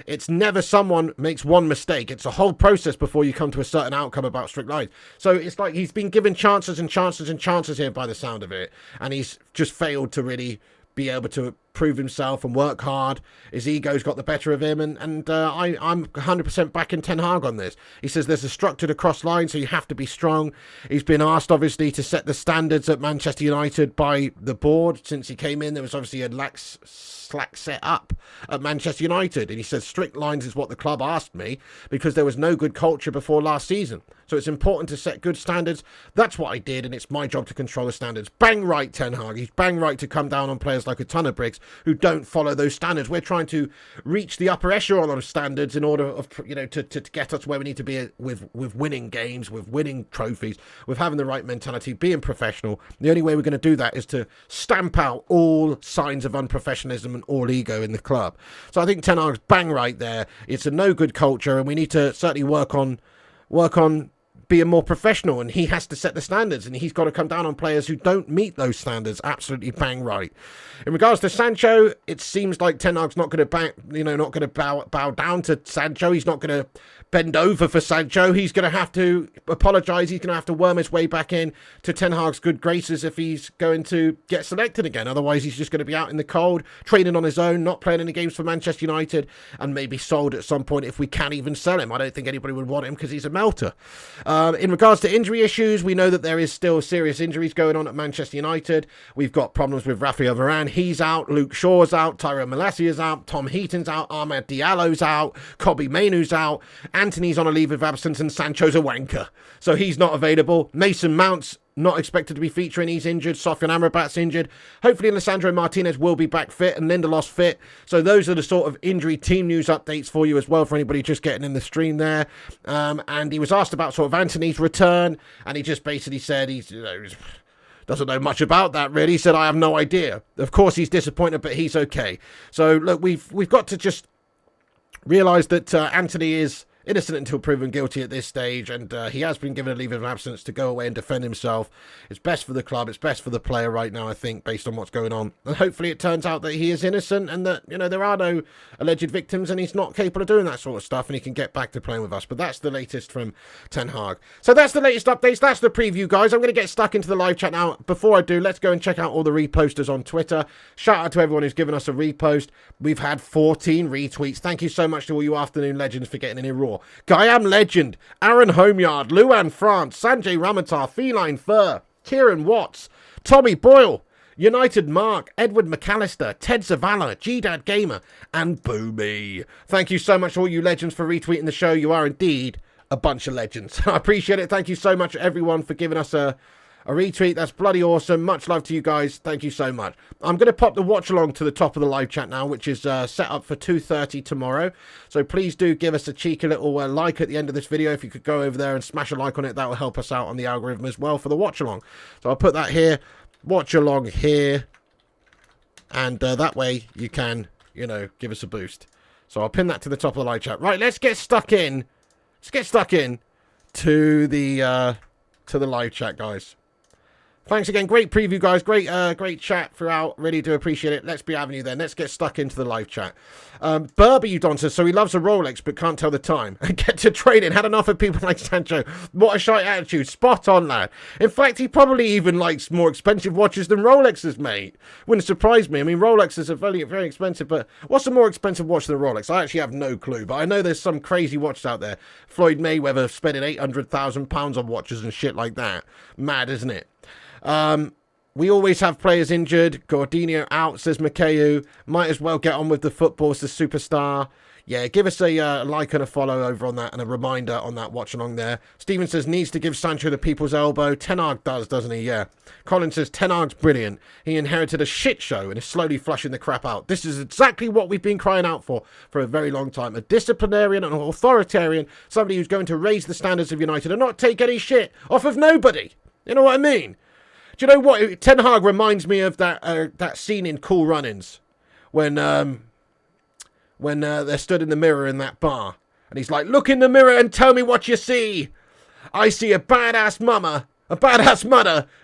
it's never someone makes one mistake. It's a whole process before you come to a certain outcome about strict lines. So it's like he's been given chances and chances and chances here by the sound of it. And he's just failed to really be able to prove himself and work hard. His ego's got the better of him, and I'm 100% backing Ten Hag on this. He says there's a structure to cross line, so you have to be strong. He's been asked, obviously, to set the standards at Manchester United by the board. Since he came in, there was obviously a slack set up at Manchester United, and he says strict lines is what the club asked me because there was no good culture before last season. So it's important to set good standards. That's what I did, and it's my job to control the standards. Bang right, Ten Hag. He's bang right to come down on players like a ton of bricks who don't follow those standards. We're trying to reach the upper echelon of standards in order of, you know, to get us where we need to be with winning games, with winning trophies, with having the right mentality, being professional. The only way we're going to do that is to stamp out all signs of unprofessionalism and all ego in the club. So I think Ten Hag's bang right there. It's a no good culture, and we need to certainly work on being more professional, and he has to set the standards, and he's got to come down on players who don't meet those standards. Absolutely bang right. In regards to Sancho, it seems like Ten Hag's not going to bow down to Sancho. He's not going to bend over for Sancho. He's going to have to apologise. He's going to have to worm his way back in to Ten Hag's good graces if he's going to get selected again. Otherwise, he's just going to be out in the cold, training on his own, not playing any games for Manchester United, and maybe sold at some point if we can even sell him. I don't think anybody would want him because he's a melter. In regards to injury issues, we know that there is still serious injuries going on at Manchester United. We've got problems with Rafael Varane. He's out. Luke Shaw's out. Tyrone Malacia's out. Tom Heaton's out. Ahmed Diallo's out. Kobbie Mainoo's out. Antony's on a leave of absence and Sancho's a wanker. So he's not available. Mason Mount's not expected to be featuring. He's injured. Sofian Amrabat's injured. Hopefully Lisandro Martinez will be back fit and Lindelof's fit. So those are the sort of injury team news updates for you as well, for anybody just getting in the stream there. And he was asked about sort of Antony's return, and he just basically said he's doesn't know much about that, really. He said, I have no idea. Of course he's disappointed, but he's okay. So look, we've got to just realise that Antony is innocent until proven guilty at this stage, and he has been given a leave of absence to go away and defend himself. It's best for the club, it's best for the player right now, I think, based on what's going on. And hopefully it turns out that he is innocent and that, you know, there are no alleged victims and he's not capable of doing that sort of stuff and he can get back to playing with us. But that's the latest from Ten Hag. So that's the latest updates, that's the preview, guys. I'm going to get stuck into the live chat now. Before I do, let's go and check out all the reposters on Twitter. Shout out to everyone who's given us a repost. We've had 14 retweets. Thank you so much to all you afternoon legends for getting in here raw. Guyam Legend, Aaron Homeyard, Luan France, Sanjay Ramatar, Feline Fur, Kieran Watts, Tommy Boyle, United Mark, Edward McAllister, Ted Zavala, G-Dad Gamer, and Boomy. Thank you so much all you legends for retweeting the show. You are indeed a bunch of legends. I appreciate it. Thank you so much everyone for giving us a retweet. That's bloody awesome. Much love to you guys. Thank you so much. I'm going to pop the watch along to the top of the live chat now, which is set up for 2:30 tomorrow. So please do give us a cheeky little like at the end of this video. If you could go over there and smash a like on it, that will help us out on the algorithm as well for the watch along. So I'll put that here, watch along here, and that way you can, you know, give us a boost. So I'll pin that to the top of the live chat. Right, let's get stuck in. Let's get stuck in to the live chat, guys. Thanks again. Great preview, guys. Great chat throughout. Really do appreciate it. Let's be having you then. Let's get stuck into the live chat. Burby Udon says, so he loves a Rolex but can't tell the time. Get to training. Had enough of people like Sancho. What a shite attitude. Spot on, lad. In fact, he probably even likes more expensive watches than Rolexes, mate. Wouldn't surprise me. I mean, Rolexes are very, very expensive, but what's a more expensive watch than a Rolex? I actually have no clue, but I know there's some crazy watches out there. Floyd Mayweather spending £800,000 on watches and shit like that. Mad, isn't it? We always have players injured. Gordinho out, says Makeu. Might as well get on with the football, says Superstar. Yeah, give us a like and a follow over on that and a reminder on that watch along there. Steven says, needs to give Sancho the people's elbow. Ten Hag does, doesn't he? Yeah. Colin says, Ten Hag's brilliant. He inherited a shit show and is slowly flushing the crap out. This is exactly what we've been crying out for a very long time. A disciplinarian and an authoritarian, somebody who's going to raise the standards of United and not take any shit off of nobody. You know what I mean? Do you know what? Ten Hag reminds me of that scene in Cool Runnings when they're stood in the mirror in that bar. And he's like, look in the mirror and tell me what you see. I see a badass mudder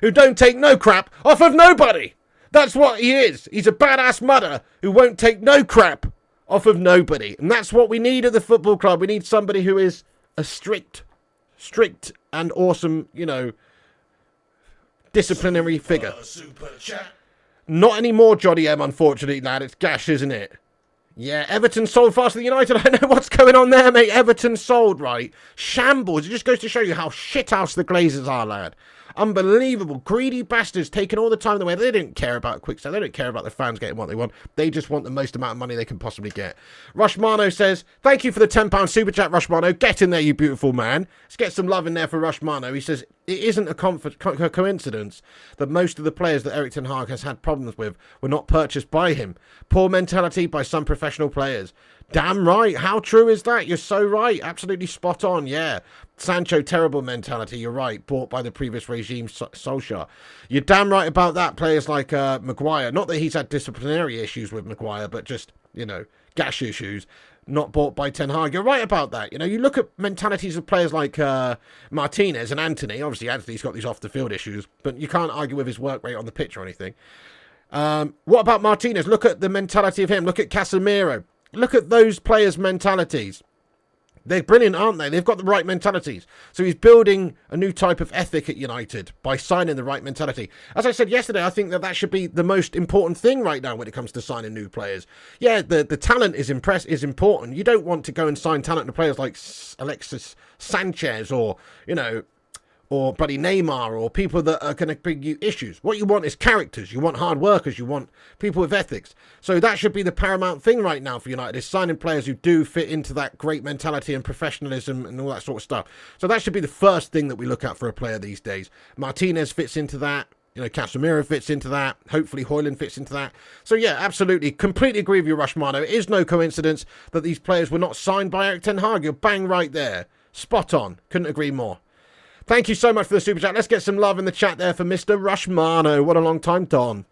who don't take no crap off of nobody. That's what he is. He's a badass mudder who won't take no crap off of nobody. And that's what we need at the football club. We need somebody who is a strict and awesome, you know, disciplinary figure. Super chat. Not anymore, Johnny M, unfortunately, lad. It's gash, isn't it? Yeah, Everton sold faster than United. I don't know what's going on there, mate. Everton sold, right? Shambles. It just goes to show you how shithouse the Glazers are, lad. Unbelievable. Greedy bastards taking all the time away. They don't care about quick sell. They don't care about the fans getting what they want. They just want the most amount of money they can possibly get. Rushmano says, thank you for the £10 super chat, Rushmano. Get in there, you beautiful man. Let's get some love in there for Rushmano. He says, it isn't a coincidence that most of the players that Erik ten Hag has had problems with were not purchased by him. Poor mentality by some professional players. Damn right. How true is that? You're so right. Absolutely spot on. Yeah. Sancho, terrible mentality. You're right. Bought by the previous regime, Solskjaer. You're damn right about that. Players like Maguire. Not that he's had disciplinary issues with Maguire, but just, you know, gash issues. Not bought by Ten Hag. You're right about that. You know, you look at mentalities of players like Martinez and Antony. Obviously, Antony's got these off-the-field issues, but you can't argue with his work rate on the pitch or anything. What about Martinez? Look at the mentality of him. Look at Casemiro. Look at those players' mentalities. They're brilliant, aren't they? They've got the right mentalities. So he's building a new type of ethic at United by signing the right mentality. As I said yesterday, I think that should be the most important thing right now when it comes to signing new players. Yeah, the talent is important. You don't want to go and sign talented players like Alexis Sanchez or, you know, or bloody Neymar, or people that are going to bring you issues. What you want is characters. You want hard workers. You want people with ethics. So that should be the paramount thing right now for United, is signing players who do fit into that great mentality and professionalism and all that sort of stuff. So that should be the first thing that we look at for a player these days. Martinez fits into that. You know, Casemiro fits into that. Hopefully Højlund fits into that. So yeah, absolutely. Completely agree with you, Rushmano. It is no coincidence that these players were not signed by Erik ten Hag. You're bang right there. Spot on. Couldn't agree more. Thank you so much for the super chat. Let's get some love in the chat there for Mr. Rushmano. What a long time, Don.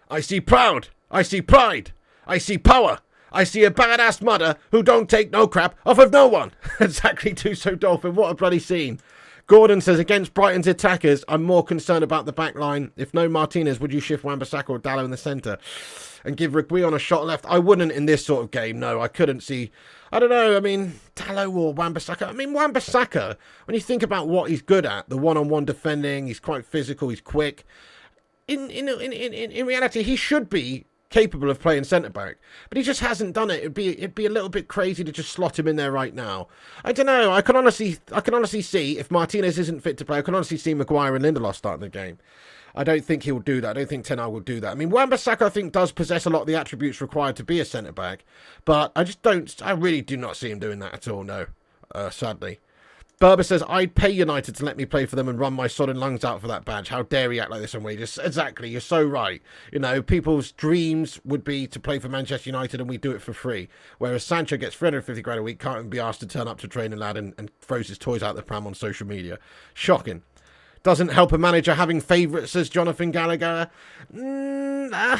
I see proud. I see pride. I see power. I see a badass mother who don't take no crap off of no one. Exactly, Tuso Dolphin. What a bloody scene. Gordon says, against Brighton's attackers, I'm more concerned about the back line. If no Martinez, would you shift Wan-Bissaka or Dalot in the centre and give Reguilon a shot left? I wouldn't in this sort of game, no. I couldn't see... I don't know, I mean, Dalot or Wan-Bissaka. I mean, Wan-Bissaka, when you think about what he's good at, the one-on-one defending, he's quite physical, he's quick. In reality, he should be capable of playing centre-back, but he just hasn't done it. It'd be a little bit crazy to just slot him in there right now. I don't know. I can honestly see, if Martinez isn't fit to play, I can honestly see Maguire and Lindelof starting the game. I don't think he'll do that. I don't think Ten Hag will do that. I mean, Wan-Bissaka, I think, does possess a lot of the attributes required to be a centre-back, but I really do not see him doing that at all, no, sadly. Berber says, I'd pay United to let me play for them and run my sodding lungs out for that badge. How dare he act like this on wages? Exactly, you're so right. You know, people's dreams would be to play for Manchester United and we do it for free. Whereas Sancho gets 350 grand a week, can't even be asked to turn up to training lad and throws his toys out the pram on social media. Shocking. Doesn't help a manager having favourites, says Jonathan Gallagher. I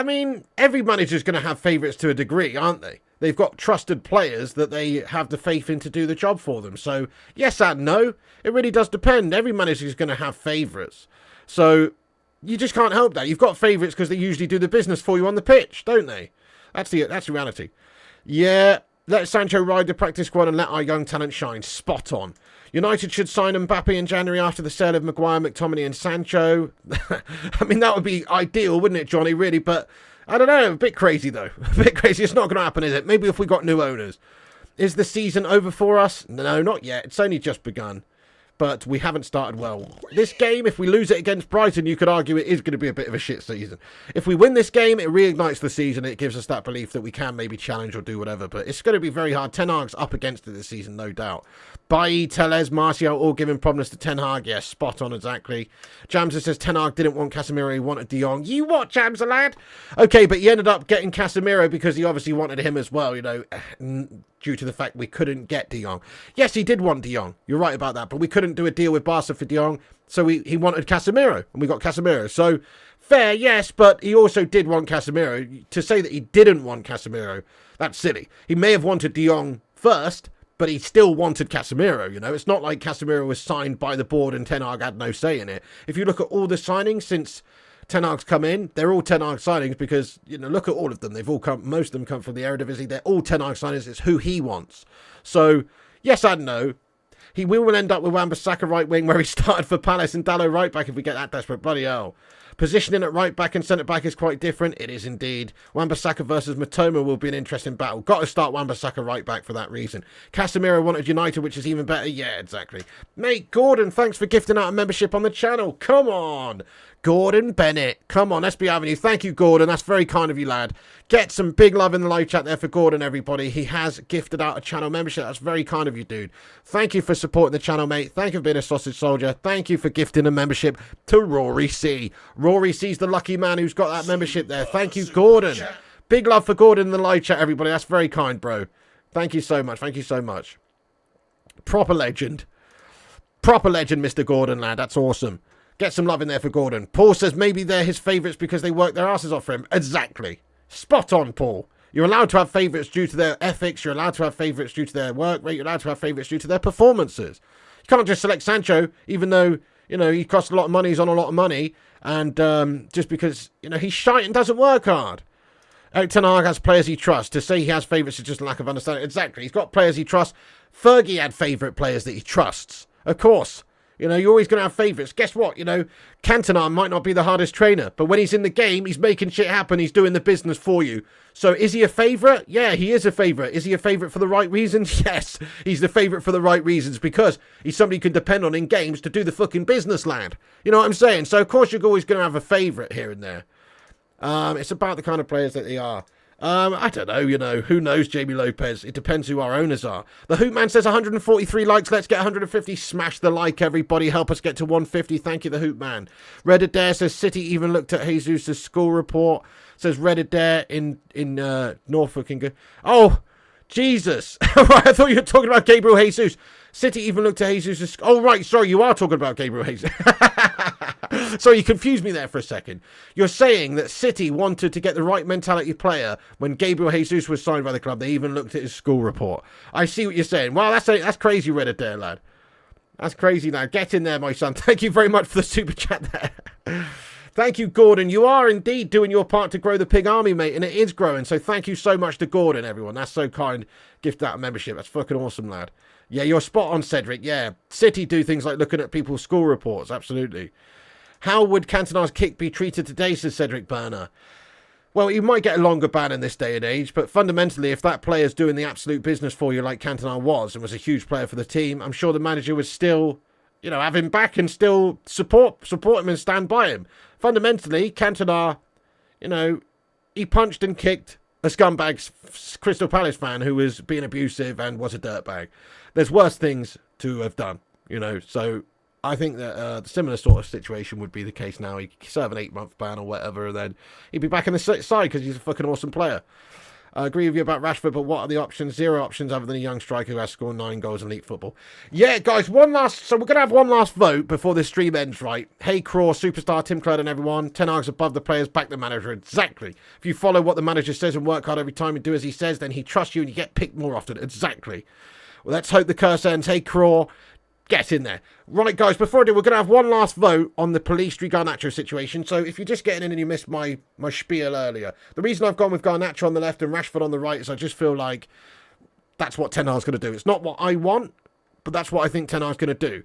mean, every manager's going to have favourites to a degree, aren't they? They've got trusted players that they have the faith in to do the job for them. So, yes and no. It really does depend. Every manager is going to have favourites. So, you just can't help that. You've got favourites because they usually do the business for you on the pitch, don't they? That's the reality. Yeah, let Sancho ride the practice squad and let our young talent shine. Spot on. United should sign Mbappe in January after the sale of Maguire, McTominay and Sancho. I mean, that would be ideal, wouldn't it, Johnny, really? But I don't know, a bit crazy, though. A bit crazy. It's not going to happen, is it? Maybe if we got new owners. Is the season over for us? No, not yet. It's only just begun. But we haven't started well. This game, if we lose it against Brighton, you could argue it is going to be a bit of a shit season. If we win this game, it reignites the season. It gives us that belief that we can maybe challenge or do whatever. But it's going to be very hard. Ten Hag's up against it this season, no doubt. Bailly, Tellez, Martial, all giving problems to Ten Hag. Yes, spot on, exactly. Jamsa says Ten Hag didn't want Casemiro, he wanted De Jong. You what, Jamsa, lad? Okay, but he ended up getting Casemiro because he obviously wanted him as well, you know, due to the fact we couldn't get De Jong. Yes, he did want De Jong. You're right about that, but we couldn't do a deal with Barca for De Jong, so he wanted Casemiro, and we got Casemiro. So, fair, yes, but he also did want Casemiro. To say that he didn't want Casemiro, that's silly. He may have wanted De Jong first, but he still wanted Casemiro, you know. It's not like Casemiro was signed by the board and Ten Hag had no say in it. If you look at all the signings since Ten Hag's come in, they're all Ten Hag signings because, you know, look at all of them. They've all come, most of them come from the Eredivisie. They're all Ten Hag signings. It's who he wants. So, yes and no. He will end up with Wan-Bissaka right wing where he started for Palace and Dalot right back if we get that desperate. Bloody hell. Positioning at right back and centre back is quite different. It is indeed. Wan-Bissaka versus Matoma will be an interesting battle. Got to start Wan-Bissaka right back for that reason. Casemiro wanted United, which is even better. Yeah, exactly. Mate, Gordon, thanks for gifting out a membership on the channel. Come on. Gordon Bennett. Come on, SB Avenue. Thank you, Gordon. That's very kind of you, lad. Get some big love in the live chat there for Gordon, everybody. He has gifted out a channel membership. That's very kind of you, dude. Thank you for supporting the channel, mate. Thank you for being a sausage soldier. Thank you for gifting a membership to Rory C. Rory C's the lucky man who's got that membership there. Thank you, Gordon. Big love for Gordon in the live chat, everybody. That's very kind, bro. Thank you so much. Thank you so much. Proper legend. Proper legend, Mr. Gordon, lad. That's awesome. Get some love in there for Gordon. Paul says maybe they're his favourites because they work their asses off for him. Exactly. Spot on, Paul. You're allowed to have favourites due to their ethics. You're allowed to have favourites due to their work rate. You're allowed to have favourites due to their performances. You can't just select Sancho, even though, you know, he costs a lot of money, he's on a lot of money, and just because, you know, he's shite and doesn't work hard. Erik ten Hag has players he trusts. To say he has favourites is just a lack of understanding. Exactly. He's got players he trusts. Fergie had favourite players that he trusts. Of course. You know, you're always going to have favourites. Guess what? You know, Cantona might not be the hardest trainer, but when he's in the game, he's making shit happen. He's doing the business for you. So is he a favourite? Yeah, he is a favourite. Is he a favourite for the right reasons? Yes, he's the favourite for the right reasons because he's somebody you can depend on in games to do the fucking business, lad. You know what I'm saying? So, of course, you're always going to have a favourite here and there. It's about the kind of players that they are. I don't know, you know, who knows, Jamie Lopez? It depends who our owners are. The Hootman says 143 likes. Let's get 150. Smash the like, everybody. Help us get to 150. Thank you, the Hootman. Red Adair says City even looked at Jesus' school report. Says Red Adair in Norfolk. Oh, Jesus. Right, I thought you were talking about Gabriel Jesus. City even looked at Jesus'... Oh, right, sorry, you are talking about Gabriel Jesus. Sorry, you confused me there for a second. You're saying that City wanted to get the right mentality player when Gabriel Jesus was signed by the club. They even looked at his school report. I see what you're saying. Well, that's crazy, Reddit there, lad. That's crazy now. Get in there, my son. Thank you very much for the super chat there. Thank you, Gordon. You are indeed doing your part to grow the pig army, mate, and it is growing. So thank you so much to Gordon, everyone. That's so kind. Gift that membership. That's fucking awesome, lad. Yeah, you're spot on, Cedric. Yeah, City do things like looking at people's school reports. Absolutely. How would Cantona's kick be treated today, says Cedric Berner? Well, you might get a longer ban in this day and age, but fundamentally, if that player's doing the absolute business for you like Cantona was and was a huge player for the team, I'm sure the manager would still, you know, have him back and still support him and stand by him. Fundamentally, Cantona, you know, he punched and kicked a scumbag Crystal Palace fan who was being abusive and was a dirtbag. There's worse things to have done, you know, so I think that the similar sort of situation would be the case now. He'd serve an 8-month ban or whatever, and then he'd be back in the side because he's a fucking awesome player. I agree with you about Rashford, but what are the options? Zero options other than a young striker who has scored 9 goals in elite football. Yeah, guys, so we're going to have one last vote before this stream ends, right? Hey, Craw, Superstar, Tim Cloud and everyone. 10 Hag's above the players, back the manager. Exactly. If you follow what the manager says and work hard every time and do as he says, then he trusts you and you get picked more often. Exactly. Well, let's hope the curse ends. Hey, Craw, get in there. Right, guys, before I do, we're going to have one last vote on the Pellistri-Garnacho situation. So if you're just getting in and you missed my spiel earlier, the reason I've gone with Garnacho on the left and Rashford on the right is I just feel like that's what Ten Hag's going to do. It's not what I want, but that's what I think Ten Hag's going to do.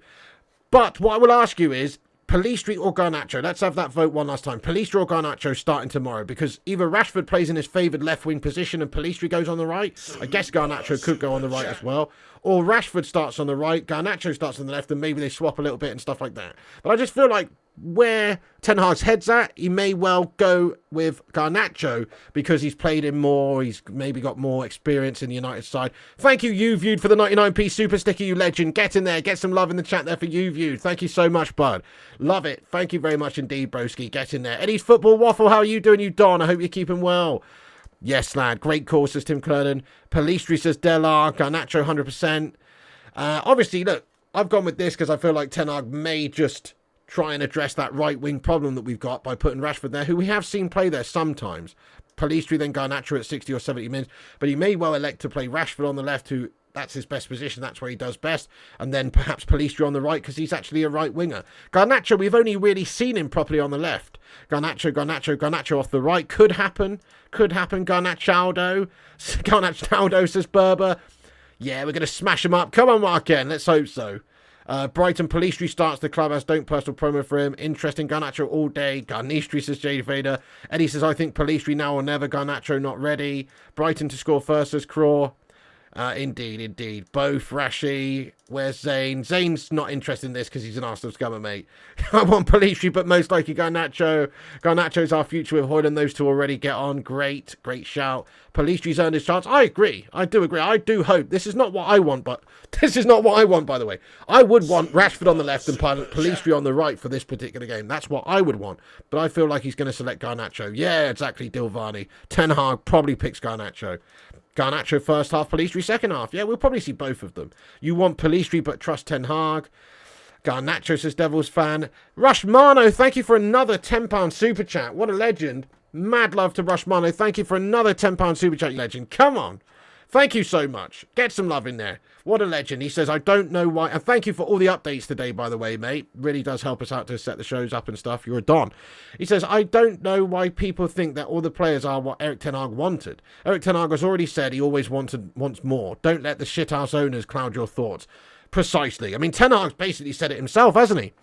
But what I will ask you is, Pellistri or Garnacho? Let's have that vote one last time. Pellistri or Garnacho starting tomorrow, because either Rashford plays in his favoured left-wing position and Pellistri goes on the right. I guess Garnacho could go on the right as well. Or Rashford starts on the right, Garnacho starts on the left, and maybe they swap a little bit and stuff like that. But I just feel like where Ten Hag's head's at, he may well go with Garnacho because he's played him more, he's maybe got more experience in the United side. Thank you, YouViewed, for the 99p super sticker, you legend. Get in there, get some love in the chat there for YouViewed. Thank you so much, bud. Love it. Thank you very much indeed, broski. Get in there. Eddie's Football Waffle, how are you doing, you Don? I hope you're keeping well. Yes, lad. Great call, says Tim Clerden. Pellistri says Delar. Garnacho, 100%. Obviously, look, I've gone with this because I feel like Ten Hag may just try and address that right-wing problem that we've got by putting Rashford there, who we have seen play there sometimes. Pellistri, then Garnacho at 60 or 70 minutes. But he may well elect to play Rashford on the left, who that's his best position. That's where he does best. And then perhaps Pellistri on the right because he's actually a right winger. Garnacho, we've only really seen him properly on the left. Garnacho off the right. Could happen. Garnachaldo, says Berber. Yeah, we're going to smash him up. Come on, Marken. Let's hope so. Brighton, Pellistri starts the club as don't personal promo for him. Interesting. Garnacho all day. Garnistri, says Jade Vader. Eddie says, I think Pellistri now or never. Garnacho not ready. Brighton to score first, says Craw. Indeed. Both. Rashi. Where's Zane? Zane's not interested in this because he's an Arsenal scummer, mate. I want Pellistri, but most likely Garnacho. Garnacho's our future with Højlund. Those two already get on. Great shout. Pellistri's earned his chance. I agree. I do agree. I do hope. This is not what I want, by the way. I would want Rashford on the left and Pellistri on the right for this particular game. That's what I would want. But I feel like he's going to select Garnacho. Yeah, exactly, Dilvani. Ten Hag probably picks Garnacho. Garnacho first half, Pellistri second half. Yeah, we'll probably see both of them. You want Pellistri but trust Ten Hag. Garnacho, says Devils fan. Rushmano, thank you for another £10 super chat. What a legend. Mad love to Rushmano. Thank you for another £10 super chat, you legend. Come on. Thank you so much. Get some love in there. What a legend. He says, I don't know why. And thank you for all the updates today, by the way, mate. Really does help us out to set the shows up and stuff. You're a don. He says, I don't know why people think that all the players are what Erik Ten Hag wanted. Erik Ten Hag has already said he always wants more. Don't let the shithouse owners cloud your thoughts. Precisely. I mean, Ten Hag's basically said it himself, hasn't he?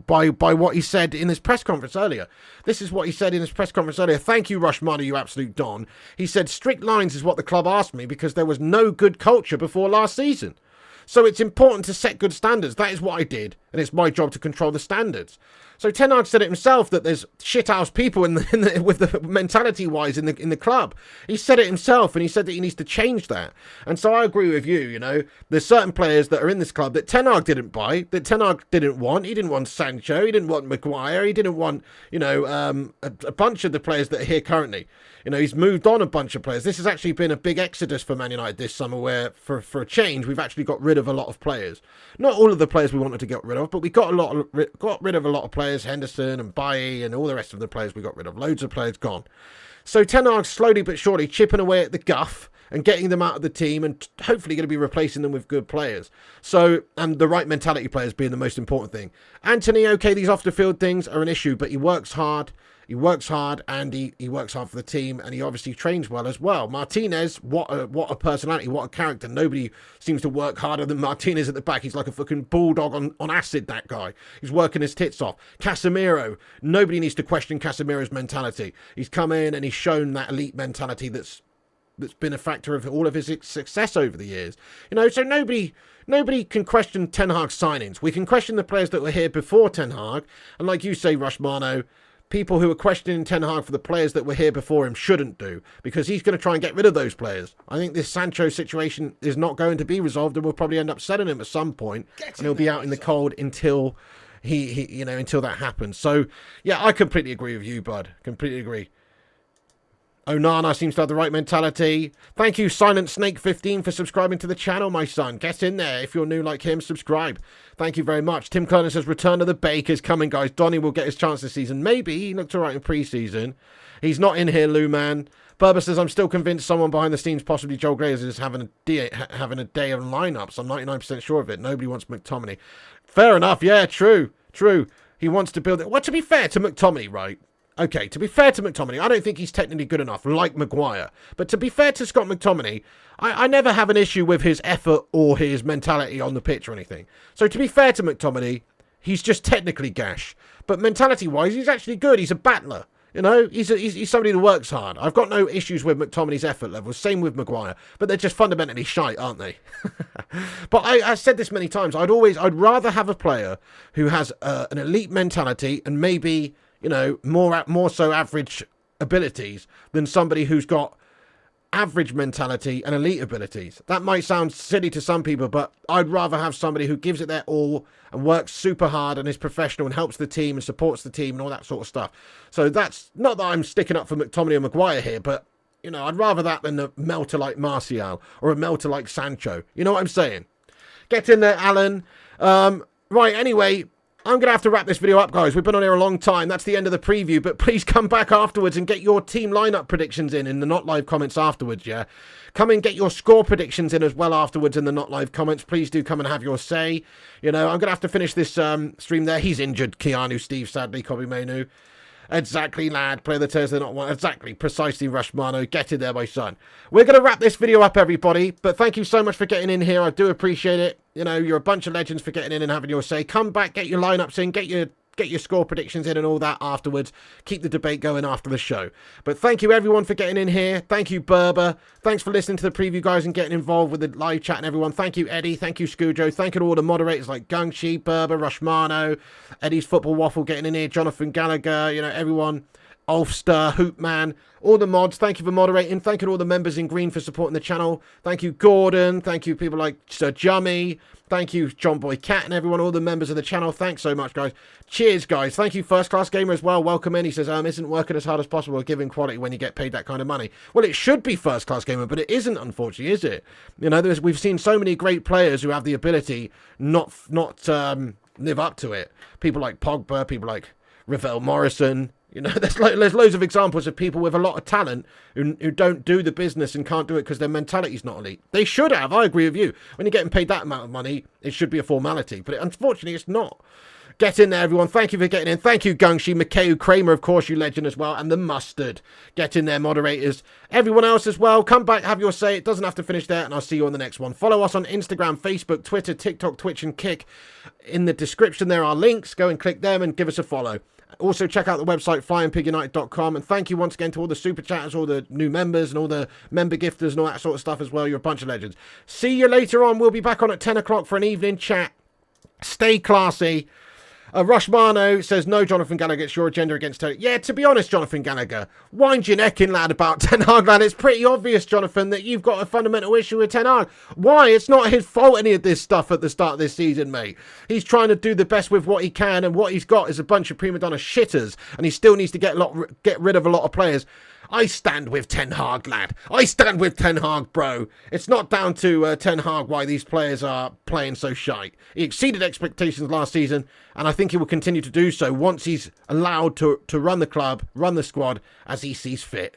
By what he said in his press conference earlier. This is what he said in his press conference earlier. Thank you, Rushmana, you absolute don. He said, strict lines is what the club asked me because there was no good culture before last season. So it's important to set good standards. That is what I did, and it's my job to control the standards. So Ten Hag said it himself that there's shithouse people with the mentality-wise in the club. He said it himself, and he said that he needs to change that. And so I agree with you. You know, there's certain players that are in this club that Ten Hag didn't buy, that Ten Hag didn't want. He didn't want Sancho. He didn't want Maguire. He didn't want, you know, a bunch of the players that are here currently. You know, he's moved on a bunch of players. This has actually been a big exodus for Man United this summer where, for a change, we've actually got rid of a lot of players. Not all of the players we wanted to get rid of, but we got rid of a lot of players, Henderson and Bailly and all the rest of the players we got rid of. Loads of players gone. So Ten Hag slowly but surely chipping away at the guff and getting them out of the team and hopefully going to be replacing them with good players. So, and the right mentality players being the most important thing. Anthony, okay, these off-the-field things are an issue, but he works hard. He works hard and he works hard for the team and he obviously trains well as well. Martinez, what a personality, what a character. Nobody seems to work harder than Martinez at the back. He's like a fucking bulldog on acid, that guy. He's working his tits off. Casemiro, nobody needs to question Casemiro's mentality. He's come in and he's shown that elite mentality that's been a factor of all of his success over the years. You know, so nobody can question Ten Hag's signings. We can question the players that were here before Ten Hag. And like you say, Rushmano, people who are questioning Ten Hag for the players that were here before him shouldn't do, because he's going to try and get rid of those players. I think this Sancho situation is not going to be resolved and we'll probably end up selling him at some point and he'll be out in the cold until until that happens. So, yeah, I completely agree with you, bud. Completely agree. Onana seems to have the right mentality. Thank you, Silent Snake 15, for subscribing to the channel, my son. Get in there. If you're new like him, subscribe. Thank you very much. Tim Kerner says, return of the Bakers coming, guys. Donny will get his chance this season. Maybe. He looked all right in pre-season. He's not in here, Lou, man. Berber says, I'm still convinced someone behind the scenes, possibly Joel Glazers, is having a day of lineups. I'm 99% sure of it. Nobody wants McTominay. Fair enough. Yeah, true. He wants to build it. Well, to be fair to McTominay, right? Okay, to be fair to McTominay, I don't think he's technically good enough, like Maguire. But to be fair to Scott McTominay, I never have an issue with his effort or his mentality on the pitch or anything. So to be fair to McTominay, he's just technically gash. But mentality-wise, he's actually good. He's a battler. You know, he's somebody that works hard. I've got no issues with McTominay's effort levels. Same with Maguire. But they're just fundamentally shite, aren't they? But I said this many times. I'd rather have a player who has an elite mentality and maybe, you know, more so average abilities than somebody who's got average mentality and elite abilities. That might sound silly to some people, but I'd rather have somebody who gives it their all and works super hard and is professional and helps the team and supports the team and all that sort of stuff. So that's not that I'm sticking up for McTominay and Maguire here, but, you know, I'd rather that than a melter like Martial or a melter like Sancho. You know what I'm saying? Get in there, Alan. Right, anyway, I'm going to have to wrap this video up, guys. We've been on here a long time. That's the end of the preview. But please come back afterwards and get your team lineup predictions in the not live comments afterwards, yeah? Come and get your score predictions in as well afterwards in the not live comments. Please do come and have your say. You know, I'm going to have to finish this stream there. He's injured, Keanu, Steve, sadly, Kobe Mainu. Exactly, lad. Play the tears they're not one. Exactly, precisely, Rushmano. Get in there, my son. We're going to wrap this video up, everybody. But thank you so much for getting in here. I do appreciate it. You know, you're a bunch of legends for getting in and having your say. Come back, get your lineups in, get your score predictions in and all that afterwards. Keep the debate going after the show. But thank you, everyone, for getting in here. Thank you, Berber. Thanks for listening to the preview, guys, and getting involved with the live chat and everyone. Thank you, Eddie. Thank you, Scujo. Thank you to all the moderators like Gungshi, Berber, Rushmano, Eddie's Football Waffle getting in here, Jonathan Gallagher, you know, everyone. Ulster, Hoopman, all the mods, thank you for moderating. Thank you to all the members in green for supporting the channel. Thank you, Gordon. Thank you, people like Sir Jummy. Thank you, John Boy Cat and everyone, all the members of the channel. Thanks so much, guys. Cheers, guys. Thank you, First Class Gamer, as well. Welcome in. He says, isn't working as hard as possible giving quality when you get paid that kind of money. Well, it should be First Class Gamer, but it isn't, unfortunately, is it? You know, we've seen so many great players who have the ability not live up to it. People like Pogba, people like Ravel Morrison. You know, there's loads of examples of people with a lot of talent who don't do the business and can't do it because their mentality's not elite. They should have. I agree with you. When you're getting paid that amount of money, it should be a formality. But unfortunately, it's not. Get in there, everyone. Thank you for getting in. Thank you, Gungshi, Mikhail Kramer, of course, you legend as well, and the Mustard. Get in there, moderators. Everyone else as well. Come back, have your say. It doesn't have to finish there, and I'll see you on the next one. Follow us on Instagram, Facebook, Twitter, TikTok, Twitch, and Kick. In the description, there are links. Go and click them and give us a follow. Also, check out the website, flyingpigunited.com. And thank you once again to all the super chatters, all the new members, and all the member gifters and all that sort of stuff as well. You're a bunch of legends. See you later on. We'll be back on at 10 o'clock for an evening chat. Stay classy. Rushmano says, no, Jonathan Gallagher, it's your agenda against Tony. Yeah, to be honest, Jonathan Gallagher, wind your neck in, lad, about Ten Hag, lad. It's pretty obvious, Jonathan, that you've got a fundamental issue with Ten Hag. Why? It's not his fault, any of this stuff at the start of this season, mate. He's trying to do the best with what he can, and what he's got is a bunch of prima donna shitters, and he still needs to get rid of a lot of players. I stand with Ten Hag, lad. I stand with Ten Hag, bro. It's not down to Ten Hag why these players are playing so shite. He exceeded expectations last season, and I think he will continue to do so once he's allowed to run the club, run the squad as he sees fit.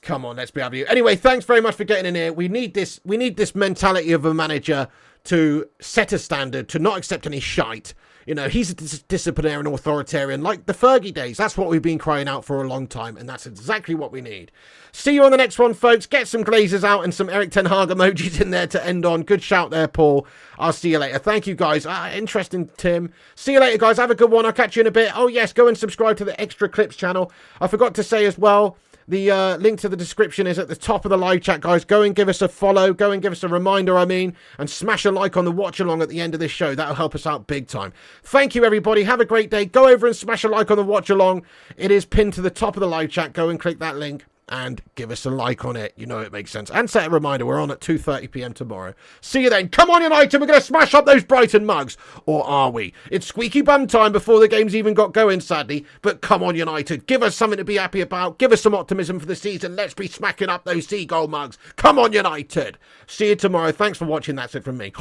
Come on, let's be happy. Anyway, thanks very much for getting in here. We need this mentality of a manager to set a standard, to not accept any shite. You know, he's a disciplinarian, authoritarian, like the Fergie days. That's what we've been crying out for a long time, and that's exactly what we need. See you on the next one, folks. Get some glazers out and some Eric Ten Hag emojis in there to end on. Good shout there, Paul. I'll see you later. Thank you, guys. Interesting, Tim. See you later, guys. Have a good one. I'll catch you in a bit. Oh, yes, go and subscribe to the Extra Clips channel. I forgot to say as well, the link to the description is at the top of the live chat, guys. Go and give us a follow. Go and give us a reminder, and smash a like on the watch along at the end of this show. That'll help us out big time. Thank you, everybody. Have a great day. Go over and smash a like on the watch along. It is pinned to the top of the live chat. Go and click that link and give us a like on it. You know it makes sense. And set a reminder. We're on at 2:30 p.m. tomorrow. See you then. Come on, United. We're going to smash up those Brighton mugs. Or are we? It's squeaky bum time before the game's even got going, sadly. But come on, United. Give us something to be happy about. Give us some optimism for the season. Let's be smacking up those seagull mugs. Come on, United. See you tomorrow. Thanks for watching. That's it from me.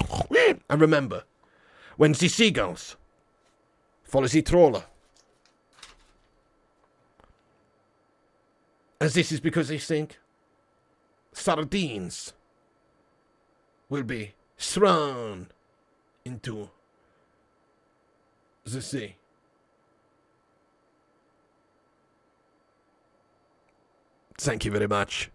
And remember, when the seagulls follow the trawler, as this is because they think sardines will be thrown into the sea. Thank you very much.